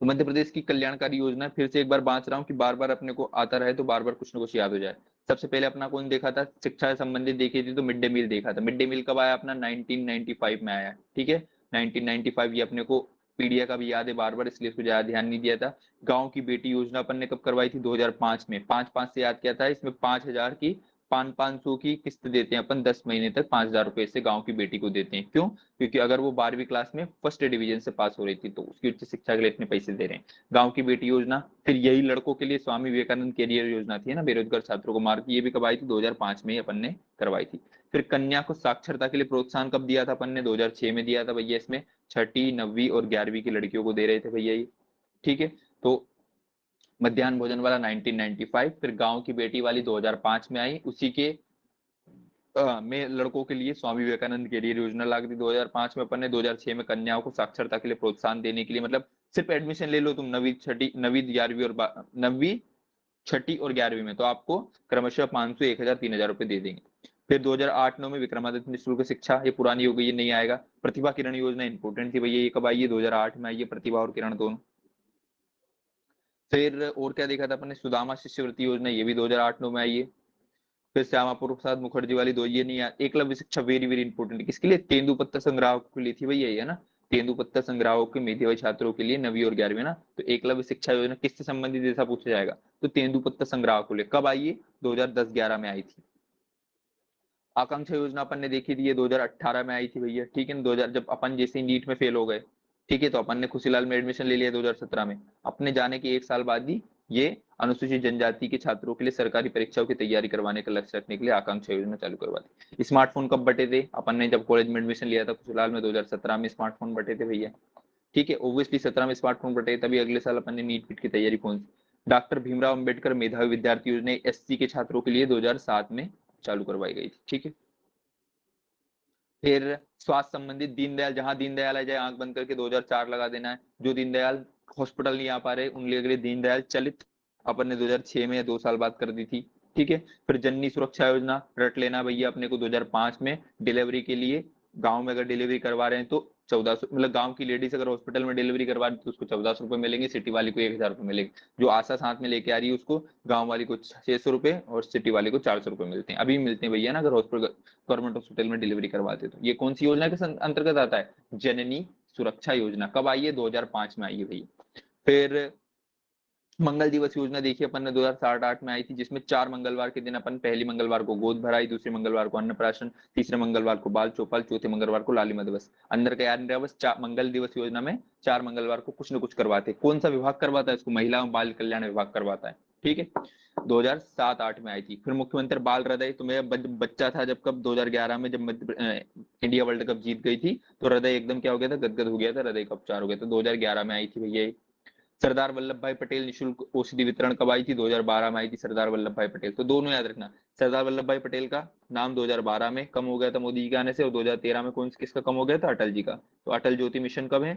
[SPEAKER 1] तो मध्य प्रदेश की कल्याणकारी योजना है, फिर से एक बार बांच रहा हूँ कि बार बार अपने को आता रहे, तो बार बार कुछ ना कुछ याद हो जाए। सबसे पहले अपना कौन देखा था, शिक्षा से संबंधित देखी थी तो मिड डे मील देखा था। मिड डे मील कब आया अपना, 1995 में आया, ठीक है 1995, ये अपने को पीडिया का भी याद है बार बार, इसलिए इसको ज्यादा ध्यान नहीं दिया था। गांव की बेटी योजना अपन ने कब करवाई थी, 2005 में। 5-5 से याद किया था, इसमें 5,000 की 500 की किस्त देते हैं अपन, 10 महीने तक 5,000 रुपए से गांव की बेटी को देते हैं। क्यों, क्योंकि अगर वो 12वीं क्लास में फर्स्ट डिवीजन से पास हो रही थी तो उसकी उच्च शिक्षा के लिए इतने पैसे दे रहे हैं। गांव की बेटी योजना, फिर यही लड़कों के लिए स्वामी विवेकानंद कैरियर योजना थी ना, बेरोजगार छात्रों को मार्ग, ये भी कब आई थी, 2005 में ही अपन ने करवाई थी। फिर कन्या को साक्षरता के लिए प्रोत्साहन कब दिया था अपन ने, 2006 में दिया था भैया, इसमें 6ठी 9वीं और 11वीं की लड़कियों को दे रहे थे भैया ये, ठीक है। तो मध्याह्न भोजन वाला 1995, फिर गांव की बेटी वाली 2005 में आई, उसी के में लड़कों के लिए स्वामी विवेकानंद कैरियर योजना लागू थी 2005 में अपन ने। 2006 में कन्याओं को साक्षरता के लिए प्रोत्साहन देने के लिए, मतलब सिर्फ एडमिशन ले लो तुम 9वीं 6ठी 9वीं 11वीं और 9वीं 6ठी और 11वीं में, तो आपको क्रमशः 500 1000 3000 रुपए दे देंगे। फिर 2008-9 में विक्रमादित्य निशुल्क शिक्षा, ये पुरानी हो गई, ये नहीं आएगा। प्रतिभा किरण योजना इंपोर्टेंट थी भैया, ये कब आई है, 2008 में आई है, प्रतिभा और किरण दोनों। फिर और क्या देखा था अपन ने, सुदामा शिष्यवृत्ति योजना, ये भी 2008-9 में आई है। फिर श्यामा प्रसाद मुखर्जी वाली दो, ये नहीं है। एकलव्य शिक्षा वेरी वेरी इंपॉर्टेंट, किसके लिए, तेंदुपत्ता संग्राहक के लिए थी भैया ये, है ना, तेंदुपत्ता संग्राहक के मेधावी छात्रों के लिए 9वीं और 11वीं ना। तो एकलव्य शिक्षा योजना किससे संबंधित ऐसा पूछा जाएगा, तो तेंदुपत्ता संग्राहक को लिए, कब आई है, 2010-11 में आई थी। आकांक्षा योजना अपन ने देखी थी, ये 2018 में आई थी भैया, ठीक है ना। 2000 जब अपन जैसे नीट में फेल हो गए, ठीक है, तो अपन ने खुशीलाल में एडमिशन ले लिया 2017 में। अपने जाने के 1 साल बाद ही ये अनुसूचित जनजाति के छात्रों के लिए सरकारी परीक्षाओं की तैयारी करवाने का लक्ष्य रखने के लिए आकांक्षा योजना चालू करवा दी। स्मार्टफोन कब बटे थे, अपन ने जब कॉलेज में एडमिशन लिया था खुशीलाल में, 2017 में स्मार्टफोन बटे थे भैया, ठीक है। ओब्वियसली 17 में स्मार्टफोन बटे, तभी अगले साल अपन ने नीट की तैयारी कौन सी, डॉक्टर भीमराव अंबेडकर मेधावी विद्यार्थी योजना एससी के छात्रों के लिए 2007 में चालू करवाई गई थी, ठीक है। फिर स्वास्थ्य संबंधित दीनदयाल, जहां दीनदयाल आ जाए आंख बंद करके 2004 लगा देना है। जो दीनदयाल हॉस्पिटल नहीं आ पा रहे उनके लिए दीनदयाल चलित अपन ने 2006 में या 2 साल बाद कर दी थी। ठीक है। फिर जननी सुरक्षा योजना रट लेना भैया अपने को 2005 में डिलीवरी के लिए, गांव में अगर डिलीवरी करवा रहे हैं तो 1400, मतलब गांव की लेडीज अगर हॉस्पिटल में डिलीवरी करवा रही है तो उसको 1400 रुपए मिलेंगे, सिटी वाली को 1000 रुपए मिलेंगे। जो आशा साथ में लेके आ रही है उसको, गांव वाली को 600 रुपए और सिटी वाली को 400 रुपए मिलते हैं, अभी मिलते हैं भैया ना, अगर हॉस्पिटल गवर्नमेंट हॉस्पिटल में डिलीवरी करवाते तो। ये कौन सी योजना के अंतर्गत आता है? जननी सुरक्षा योजना। कब आई है? 2005 में आई है भैया। फिर मंगल दिवस योजना देखिए अपन ने 2007-8 में आई थी, जिसमें 4 मंगलवार के दिन अपन पहली मंगलवार को गोद भराई, दूसरे मंगलवार को अन्नप्राशन, तीसरे मंगलवार को बाल चौपाल, चौथे मंगलवार को लालिमा दिवस। अंदर का याद नहीं रहा, बस मंगल दिवस योजना में 4 मंगलवार को कुछ न कुछ करवाते। कौन सा विभाग करवाता है इसको? महिला एवं बाल कल्याण विभाग करवाता है। ठीक है। 2007-8 में आई थी। फिर मुख्यमंत्री बाल हृदय, तो मेरा बच्चा था जब, कब 2011 में जब इंडिया वर्ल्ड कप जीत गई थी तो हृदय एकदम क्या हो गया था, गदगद हो गया था, हृदय का उपचार हो गया था। 2011 में आई थी भैया। सरदार वल्लभ भाई पटेल निशुल्क औषधि वितरण कब आई थी? 2012 में आई थी सरदार वल्लभ भाई पटेल। तो दोनों याद रखना, सरदार वल्लभ भाई पटेल का नाम 2012 में कम हो गया था मोदी जी के आने से, और 2013 में कौन किसका कम हो गया था? अटल जी का। तो अटल ज्योति मिशन कब है?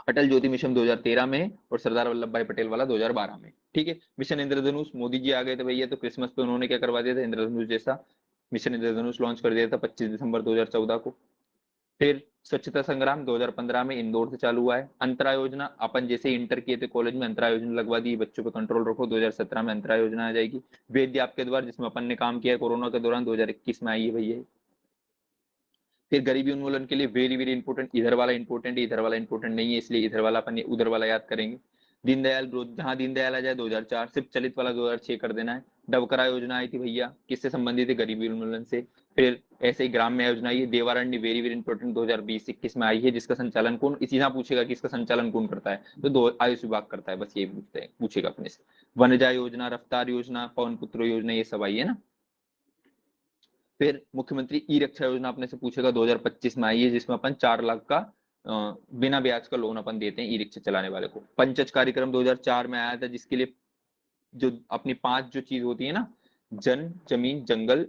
[SPEAKER 1] अटल ज्योति मिशन 2013 में है, और सरदार वल्लभ भाई पटेल वाला 2012 में। ठीक है। मिशन इंद्रधनुष, मोदी जी आ गए थे भैया तो क्रिसमस पे उन्होंने क्या करवा दिया था? इंद्रधनुष जैसा मिशन इंद्रधनुष लॉन्च कर दिया था 25 दिसंबर 2014 को। फिर स्वच्छता संग्राम 2015 में इंदौर से चालू हुआ है। अंतरा योजना, अपन जैसे इंटर किए थे कॉलेज में अंतरा योजना लगवा दी, बच्चों पे कंट्रोल रखो, 2017 में अंतरा योजना आ जाएगी। वैद्य आपके द्वार, जिसमें अपन ने काम किया कोरोना के दौरान, 2021 में आई है भैया। फिर गरीबी उन्मूलन के लिए वेरी वेरी इंपोर्टेंट, इधर वाला इंपोर्टेंट है, इधर वाला इंपोर्टेंट नहीं है, इसलिए इधर वाला अपन उधर वाला याद करेंगे। दीनदयाल, जहां दीनदयाल आ जाए 2004, सिर्फ चलित वाला 2006 कर देना है। डबकरा योजना आई थी भैया, किससे संबंधित है? गरीबी उन्मूलन से। फिर ऐसे ही ग्राम्य योजना आई है। देवारण्य वेरी वेरी इंपोर्टेंट 2020-21 में आई है, जिसका संचालन कौन, इसी यहाँ पूछेगा कि इसका संचालन कौन करता है, तो आयुष विभाग करता है, बस ये पूछेगा अपने से। वनजा योजना, रफ्तार योजना, पवन पुत्र योजना, ये सब आई है ना। फिर मुख्यमंत्री ई रक्षा योजना अपने से पूछेगा, 2025 में आई है, जिसमें अपन 4 लाख का बिना ब्याज का लोन अपन देते हैं ई रिक्शा चलाने वाले को। पंचज कार्यक्रम 2004 में आया था, जिसके लिए जो अपनी 5 जो चीज होती है ना, जन, जमीन, जंगल,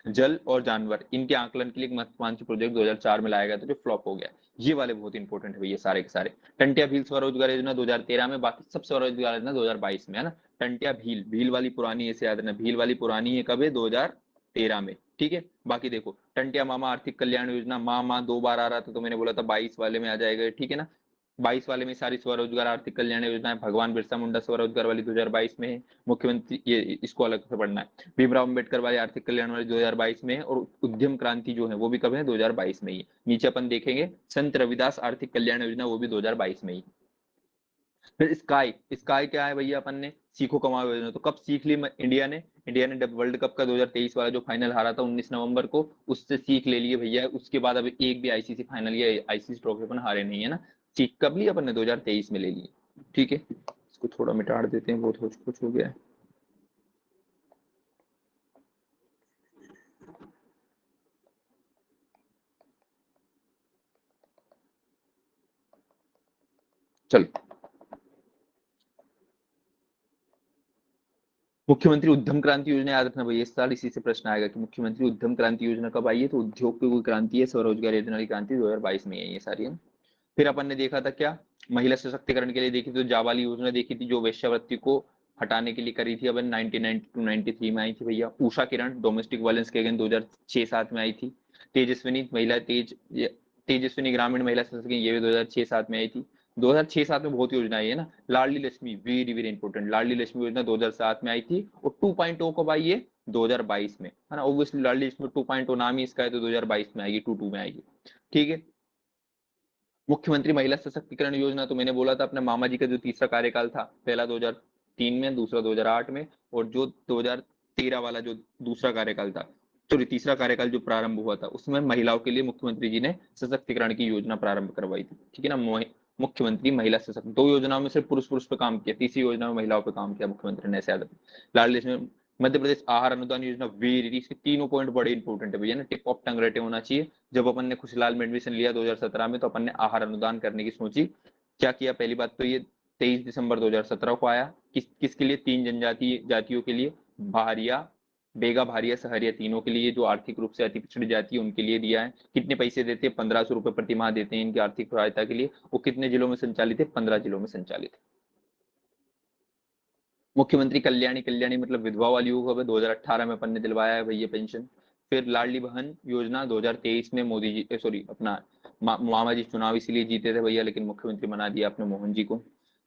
[SPEAKER 1] जल और जानवर, इनके आकलन के लिए एक महत्वाकांक्षी प्रोजेक्ट 2004 में लाया गया था, जो फ्लॉप हो गया। ये वाले बहुत इंपॉर्टेंट है भैया सारे के सारे। टंटिया भील स्वरोजगार योजना 2013 में, बाकी सब स्वरोजगार योजना 2022 में है ना। टंटिया भील, भील वाली पुरानी, ऐसे याद रखना, भील वाली पुरानी है, कब है? 2013 में। ठीक है। बाकी देखो, टंटिया मामा आर्थिक कल्याण योजना, मामा 2 बार आ रहा था, तो मैंने बोला था 22 वाले में आ जाएगा। ठीक है ना। 22 वाले में सारी स्वरोजगार आर्थिक कल्याण योजना, भगवान बिरसा मुंडा स्वरोजगार वाली 2022 में है। मुख्यमंत्री, ये इसको अलग से पढ़ना है। भीमराव अम्बेडकर वाली आर्थिक कल्याण वाली 2022 में है, और उद्यम क्रांति जो है वो भी कब है? 2022 में ही। नीचे अपन देखेंगे संत रविदास आर्थिक कल्याण योजना, वो भी 2022 में ही। फिर स्काई, स्काई क्या है भैया? अपन ने सीखो कमाओ योजना, तो कब सीख ली इंडिया ने? इंडिया ने वर्ल्ड कप का 2023 वाला जो फाइनल हारा था 19 नवंबर को, उससे सीख ले लिए भैया। उसके बाद अभी एक भी आईसीसी फाइनल या आईसीसी ट्रॉफी अपन हारे नहीं है ना। सीख कब ली अपन ने? 2023 में ले ली। ठीक है। इसको थोड़ा मिटा देते हैं, बहुत कुछ हो गया है। चलो, मुख्यमंत्री उद्यम क्रांति योजना याद रखना भैया, इस साल इसी से प्रश्न आएगा कि मुख्यमंत्री उद्यम क्रांति योजना कब आई है, तो उद्योग की कोई क्रांति है, स्वरोजगार योजना की क्रांति 2022 में है ये सारी है। फिर अपन ने देखा था क्या? महिला सशक्तिकरण के लिए देखी तो जाबाली योजना देखी थी, जो वेश्यावृत्ति को हटाने के लिए करी थी अपन 1992-93 में आई थी भैया। उषा किरण, डोमेस्टिक वायलेंस के अगेंस्ट 2006-7 में आई थी। तेजस्विनी महिला तेजस्विनी ग्रामीण महिला सशक्तिकरण, ये भी 2006-7 में आई थी। 2006-7 में बहुत योजनाएं है ना। लाडली लक्ष्मी वेरी वेरी इंपॉर्टेंट, लाडली लक्ष्मी योजना 2007 में आई थी, और 2.0 कब आई है? 2022 में है ना। ऑब्वियसली लाडली लक्ष्मी 2.0 नाम ही इसका है, तो 2022 में आएगी, 22 में आएगी। ठीक है। मुख्यमंत्री महिला सशक्तिकरण योजना, तो मैंने बोला था अपने मामा जी का जो तीसरा कार्यकाल था, पहला 2003 में, दूसरा 2008 में, और जो 2013 वाला जो दूसरा कार्यकाल था, सॉरी तीसरा कार्यकाल जो प्रारंभ हुआ था, उसमें महिलाओं के लिए मुख्यमंत्री जी ने सशक्तिकरण की योजना प्रारंभ करवाई थी। ठीक है ना। मुख्यमंत्री महिला सशक्त, 2 योजनाओं में सिर्फ पुरुष पुरुष पे काम किया, तीसरी योजना में महिलाओं पे काम किया मुख्यमंत्री ने, ऐसे याद रखना। लाडली में मध्य प्रदेश आहार अनुदान योजना वेरी, इसके तीनों पॉइंट बड़े इंपॉर्टेंट है भैया ना, टिप ऑफ टंग रटे होना चाहिए। जब अपन ने खुशहाल में एडमिशन लिया 2017 में, तो अपन ने आहार अनुदान करने की सोची। क्या किया? पहली बात तो ये 23 दिसंबर 2017 को आया, किसके लिए? 3 जनजाति जातियों के लिए, भारिया, बेगा, भारिया, सहरिया तीनों के लिए, जो आर्थिक रूप से अति पिछड़ी जाति है उनके लिए दिया है। कितने पैसे देते हैं? 1500 रुपए प्रति माह देते हैं इनकी आर्थिक सहायता के लिए। वो कितने जिलों में संचालित है? 15 जिलों में संचालित है। मुख्यमंत्री कल्याणी, कल्याणी मतलब विधवा वाली योग है, 2018 में अपन ने दिलवाया है भैया पेंशन। फिर लाडली बहन योजना 2023 में मोदी जी सॉरी अपना मामा जी चुनाव इसीलिए जीते थे भैया, लेकिन मुख्यमंत्री बना दिया आपने मोहन जी को।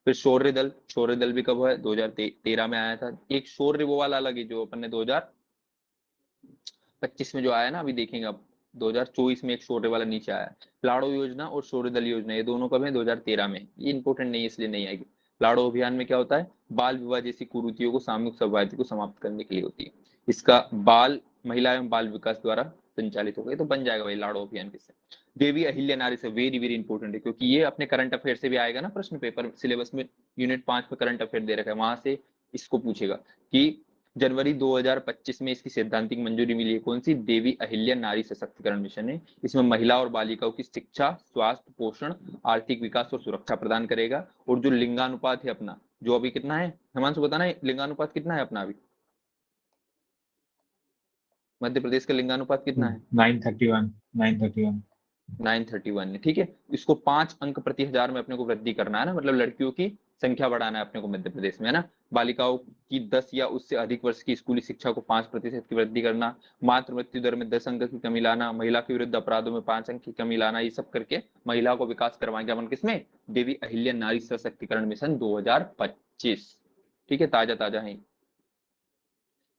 [SPEAKER 1] फिर शौर्य दल, शौर्य दल भी कब है? 2013 में आया था। एक शौर्य वो वाला अलग है जो अपन ने 2025 में जो आया ना, अभी देखेंगे अब 2024 में एक शौर्य वाला नीचे आया। लाड़ो योजना और शौर्य दल योजना ये दोनों कब है? 2013 में। ये इंपॉर्टेंट नहीं है इसलिए नहीं आएगी। लाड़ो अभियान में क्या होता है? बाल विवाह जैसी कुरीतियों को, सामूहिक सौहार्द को समाप्त करने के लिए होती है। इसका बाल महिला एवं बाल विकास द्वारा संचालित होगा। तो बन जाएगा भाई लाड़ो अभियान किससे? देवी अहिल्या नारी से, वेरी वेरी इंपॉर्टेंट है क्योंकि ये अपने करंट अफेयर से भी आएगा ना प्रश्न पेपर सिलेबस में। यूनिट 5 में करंट अफेयर दे रखा है, वहां से इसको पूछेगा कि जनवरी 2025 में इसकी सैद्धांतिक मंजूरी मिली है। कौन सी? देवी अहिल्या नारी सशक्तिकरण मिशन है। इसमें महिला और बालिकाओं की शिक्षा, स्वास्थ्य, पोषण, आर्थिक विकास और सुरक्षा प्रदान करेगा। और जो लिंगानुपात है अपना, जो अभी कितना है हिमांशु बताना है, लिंगानुपात कितना है अपना अभी? मध्य प्रदेश का लिंगानुपात कितना है?
[SPEAKER 2] 931 931
[SPEAKER 1] 931 है, ठीक है। इसको 5 अंक प्रति हजार में अपने को वृद्धि करना है ना, मतलब लड़कियों की संख्या बढ़ाना है अपने को मध्य प्रदेश में, है ना। बालिकाओं की 10 या उससे अधिक वर्ष की स्कूली शिक्षा को 5% की वृद्धि करना, मातृ मृत्यु दर में 10 अंक की कमी लाना, महिला के विरुद्ध अपराधों में 5 अंक की कमी लाना, ये सब करके महिला को विकास करवाएंगे अपन किसमें? देवी अहिल्या नारी सशक्तिकरण मिशन 2025। ठीक है, ताजा ताजा है।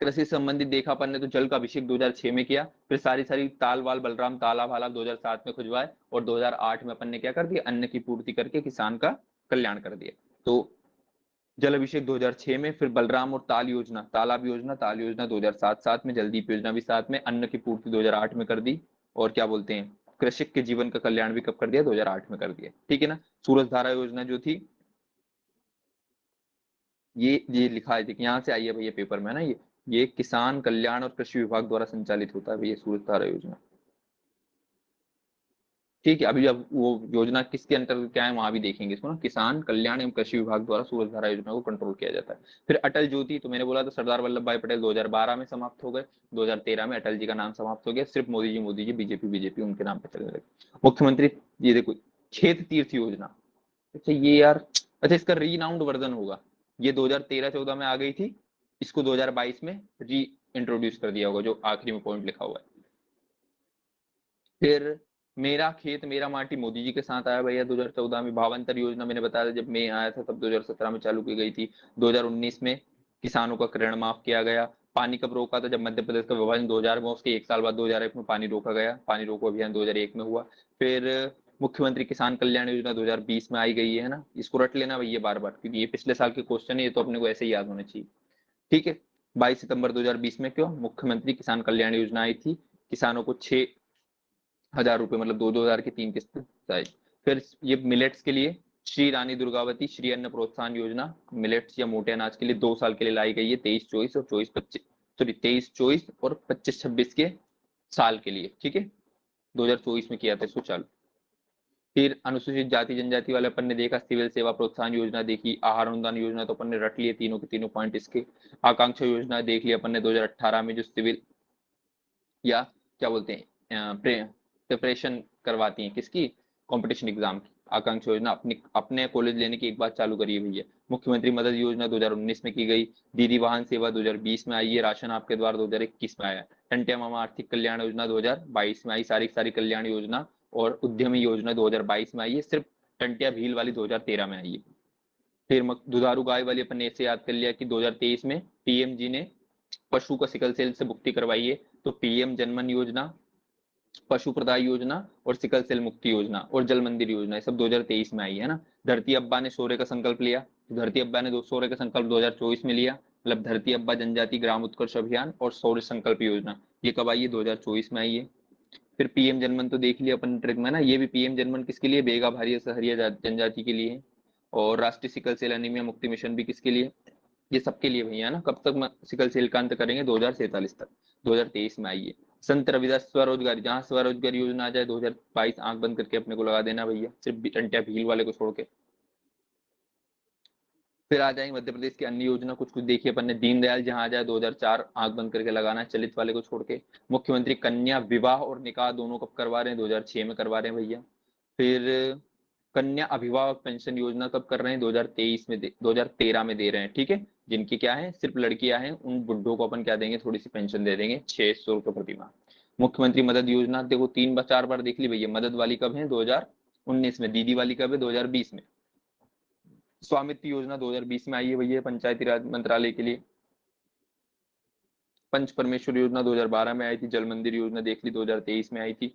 [SPEAKER 1] कृषि से संबंधित देखा अपन ने तो जल का अभिषेक 2006 में किया। फिर सारी सारी ताल वाल बलराम तालाब हालाब 2007 में खुजवाए। और 2008 में अपन ने क्या कर दिया? अन्न की पूर्ति करके किसान का कल्याण कर दिया। तो जल अभिषेक 2006 में, फिर बलराम और ताल योजना, तालाब योजना, ताल योजना 2007 में, जलदीप योजना भी साथ में, अन्न की पूर्ति 2008 में कर दी। और क्या बोलते हैं, कृषक के जीवन का कल्याण भी कब कर दिया? 2008 में कर दिया, ठीक है ना। सूरज धारा योजना जो थी, ये लिखा है, यहाँ से आई है भैया पेपर में ना। ये किसान कल्याण और कृषि विभाग द्वारा संचालित होता है भैया सूरज धारा योजना, ठीक है। अभी अब वो योजना किसके अंतर्गत क्या है वहां भी देखेंगे इसको ना। किसान कल्याण एवं कृषि विभाग द्वारा सूरज धारा योजना को कंट्रोल किया जाता है। फिर अटल ज्योति, तो मैंने बोला था सरदार वल्लभ भाई पटेल 2012 में समाप्त हो गए। 2013 में अटल जी का नाम समाप्त हो गया, सिर्फ मोदी जी बीजेपी बीजेपी उनके नाम पे चलने लगे। मुख्यमंत्री, ये देखो, खेत तीर्थ योजना। अच्छा ये यार, अच्छा इसका रीनाउंड वर्जन होगा। ये 2013-14 में आ गई थी, इसको 2022 में री इंट्रोड्यूस कर दिया होगा, जो आखिरी में पॉइंट लिखा हुआ है। फिर मेरा खेत मेरा माटी मोदी जी के साथ आया भैया 2014 में। भावांतर योजना मैंने बताया था जब मैं आया था तब 2017 में चालू की गई थी। 2019 में किसानों का ऋण माफ किया गया। पानी कब रोका था? जब मध्य प्रदेश का विभाजन 2000 में, उसके एक साल बाद 2001 में पानी रोका गया। पानी रोको अभियान 2001 में हुआ। फिर मुख्यमंत्री किसान कल्याण योजना 2020 में आई गई है ना, इसको रट लेना भैया बार बार, क्योंकि ये पिछले साल के क्वेश्चन है, ये तो अपने को ऐसे ही याद होने चाहिए, ठीक है। 22 सितंबर 2020 में क्यों मुख्यमंत्री किसान कल्याण योजना आई थी? किसानों को 6,000 रुपए, मतलब 2-2 हजार की 3 किस्त आई। फिर ये मिलेट्स के लिए श्री रानी दुर्गावती श्री अन्न प्रोत्साहन योजना, मिलेट्स या मोटे अनाज के लिए 2 साल के लिए लाई गई है, 23-24 और 24-25, सॉरी 23-24 और 25-26 के साल के लिए, ठीक है। 2024 में किया था इसको चालू। फिर अनुसूचित जाति जनजाति वाले अपन ने देखा, सिविल सेवा प्रोत्साहन योजना देखी, आहार अनुदान योजना तो अपन ने रट लिए तीनों के तीनों पॉइंट इसके। आकांक्षा योजना देख लिया अपन ने 2018 में, जो सिविल या क्या बोलते हैं प्रिपरेशन करवाती हैं किसकी? कंपटीशन एग्जाम की। आकांक्षा योजना अपने कॉलेज लेने की एक बात चालू करिए भैया। मुख्यमंत्री मदद योजना 2019 में की गई। दीदी वाहन सेवा 2020 में आई है। राशन आपके द्वार 2021 में आया। टंटिया मामा आर्थिक कल्याण योजना 2022 में आई। सारी सारी कल्याण योजना और उद्यमी योजना 2022 में आई है। सिर्फ टंटिया भील वाली 2013 में आई है। फिर दुधारू गाय वाली अपन ने ऐसे याद कर लिया कि 2023 में पीएम जी ने पशु का सिकल सेल से मुक्ति करवाई है। तो पीएम जनमन योजना, पशु प्रदाय योजना और सिकल सेल मुक्ति योजना और जल मंदिर योजना, ये सब 2023 में आई है ना। धरती अब्बा ने शौर्य का संकल्प लिया, तो धरती अब्बा ने शौर्य का संकल्प 2024 में लिया, मतलब धरती अब्बा जनजाति ग्राम उत्कर्ष अभियान और शौर्य संकल्प योजना, ये कब आई है? 2024 में आई है। फिर पीएम जनमन तो देख लिया अपन ट्रिक में ना, ये भी पीएम जनमन किसके लिए? बेगा, भारिया, सहरिया जनजाति के लिए। और राष्ट्रीय सिकल सेल एनीमिया मुक्ति मिशन भी किसके लिए? ये सबके लिए भैया ना। कब तक सिकल सेल का अंत करेंगे? 2047 तक। 2023 में आई है। संत रविदास स्वरोजगारी, जहां स्वरोजगार योजना आ जाए 2022 आंख बंद करके अपने को लगा देना भैया, सिर्फ टंटिया भील वाले को छोड़ के। फिर आ जाएंगे मध्य प्रदेश की अन्य योजना, कुछ कुछ देखिए अपन ने। दीनदयाल जहां आ जाए 2004, आंख बंद करके लगाना है, चलित वाले को छोड़ के। मुख्यमंत्री कन्या विवाह और निकाह दोनों कब करवा रहे हैं? 2006 में करवा रहे हैं भैया। फिर कन्या अभिभावक पेंशन योजना कब कर रहे हैं? 2023 में 2013 में दे रहे हैं, ठीक है। जिनकी क्या है, सिर्फ लड़कियां हैं, उन बुड्ढों को अपन क्या देंगे, थोड़ी सी पेंशन दे देंगे, 600 रुपये प्रति माह। मुख्यमंत्री मदद योजना देखो 3 4 बार देख ली भैया। मदद वाली कब है? 2019 में। दीदी वाली कब है? 2020 में। स्वामित्व योजना 2020 में आई है भैया, पंचायती राज मंत्रालय के लिए। पंच परमेश्वर योजना 2012 में आई थी। जल मंदिर योजना देख ली, 2023 में आई थी।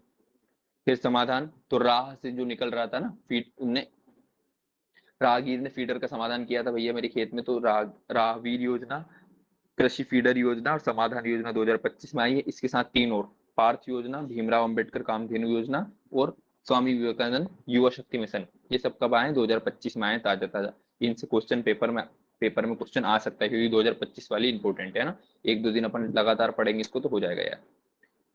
[SPEAKER 1] फिर समाधान तो राह से जो निकल रहा था ना फीड, उनने राहगीर ने फीडर का समाधान किया था भैया मेरे खेत में, तो राहवीर योजना, कृषि फीडर योजना और समाधान योजना 2025 में आई है। इसके साथ 3 और, पार्थ योजना, भीमराव अंबेडकर कामधेनु योजना और स्वामी विवेकानंद युवा शक्ति मिशन, ये सब कब आए? 2025 में आए, ताजा ताजा। इनसे क्वेश्चन पेपर में क्वेश्चन आ सकता है, क्योंकि 2025 वाली इंपॉर्टेंट है ना। 1 2 दिन अपन लगातार पढ़ेंगे इसको तो हो जाएगा यार।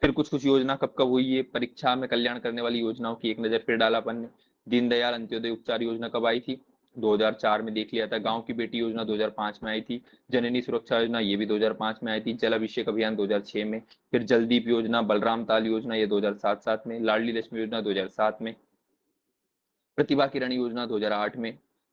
[SPEAKER 1] फिर कुछ कुछ योजना कब कब हुई है, परीक्षा में कल्याण करने वाली योजनाओं की एक नजर फिर डाला अपन ने। दीनदयाल अंत्योदय उपचार योजना कब आई थी? 2004 में देख लिया था। गांव की बेटी योजना 2005 में आई थी। जननी सुरक्षा योजना ये भी 2005 में आई थी। जल अभिषेक अभियान 2006 में। फिर जलदीप योजना, बलराम ताल योजना ये 2007 में। लाडली लक्ष्मी योजना 2007 में। प्रतिभा किरण योजना 2008 में।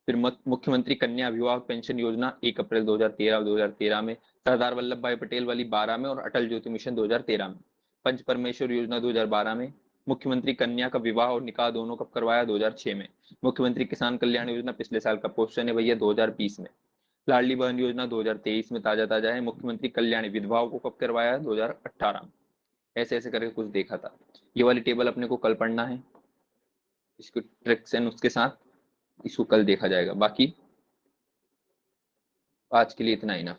[SPEAKER 1] फिर मुख्यमंत्री कन्या अभिभावक पेंशन योजना 1 अप्रैल 2013 में। सरदार वल्लभ भाई पटेल वाली 12 में और अटल ज्योति मिशन 2013 में। पंच परमेश्वर योजना 2012 में। मुख्यमंत्री कन्या का विवाह और निकाह दोनों कब करवाया? 2006 में। मुख्यमंत्री किसान कल्याण योजना पिछले साल का क्वेश्चन है भैया, 2020 में। लाडली बहन योजना 2023 में, ताजा ताजा है। मुख्यमंत्री कल्याण विधवाओं को कब करवाया? 2018 में। ऐसे ऐसे करके कुछ देखा था। ये वाली टेबल अपने को कल पढ़ना है, इसको ट्रिक्स एंड उसके साथ, इसको कल देखा जाएगा। बाकी आज के लिए इतना ही ना।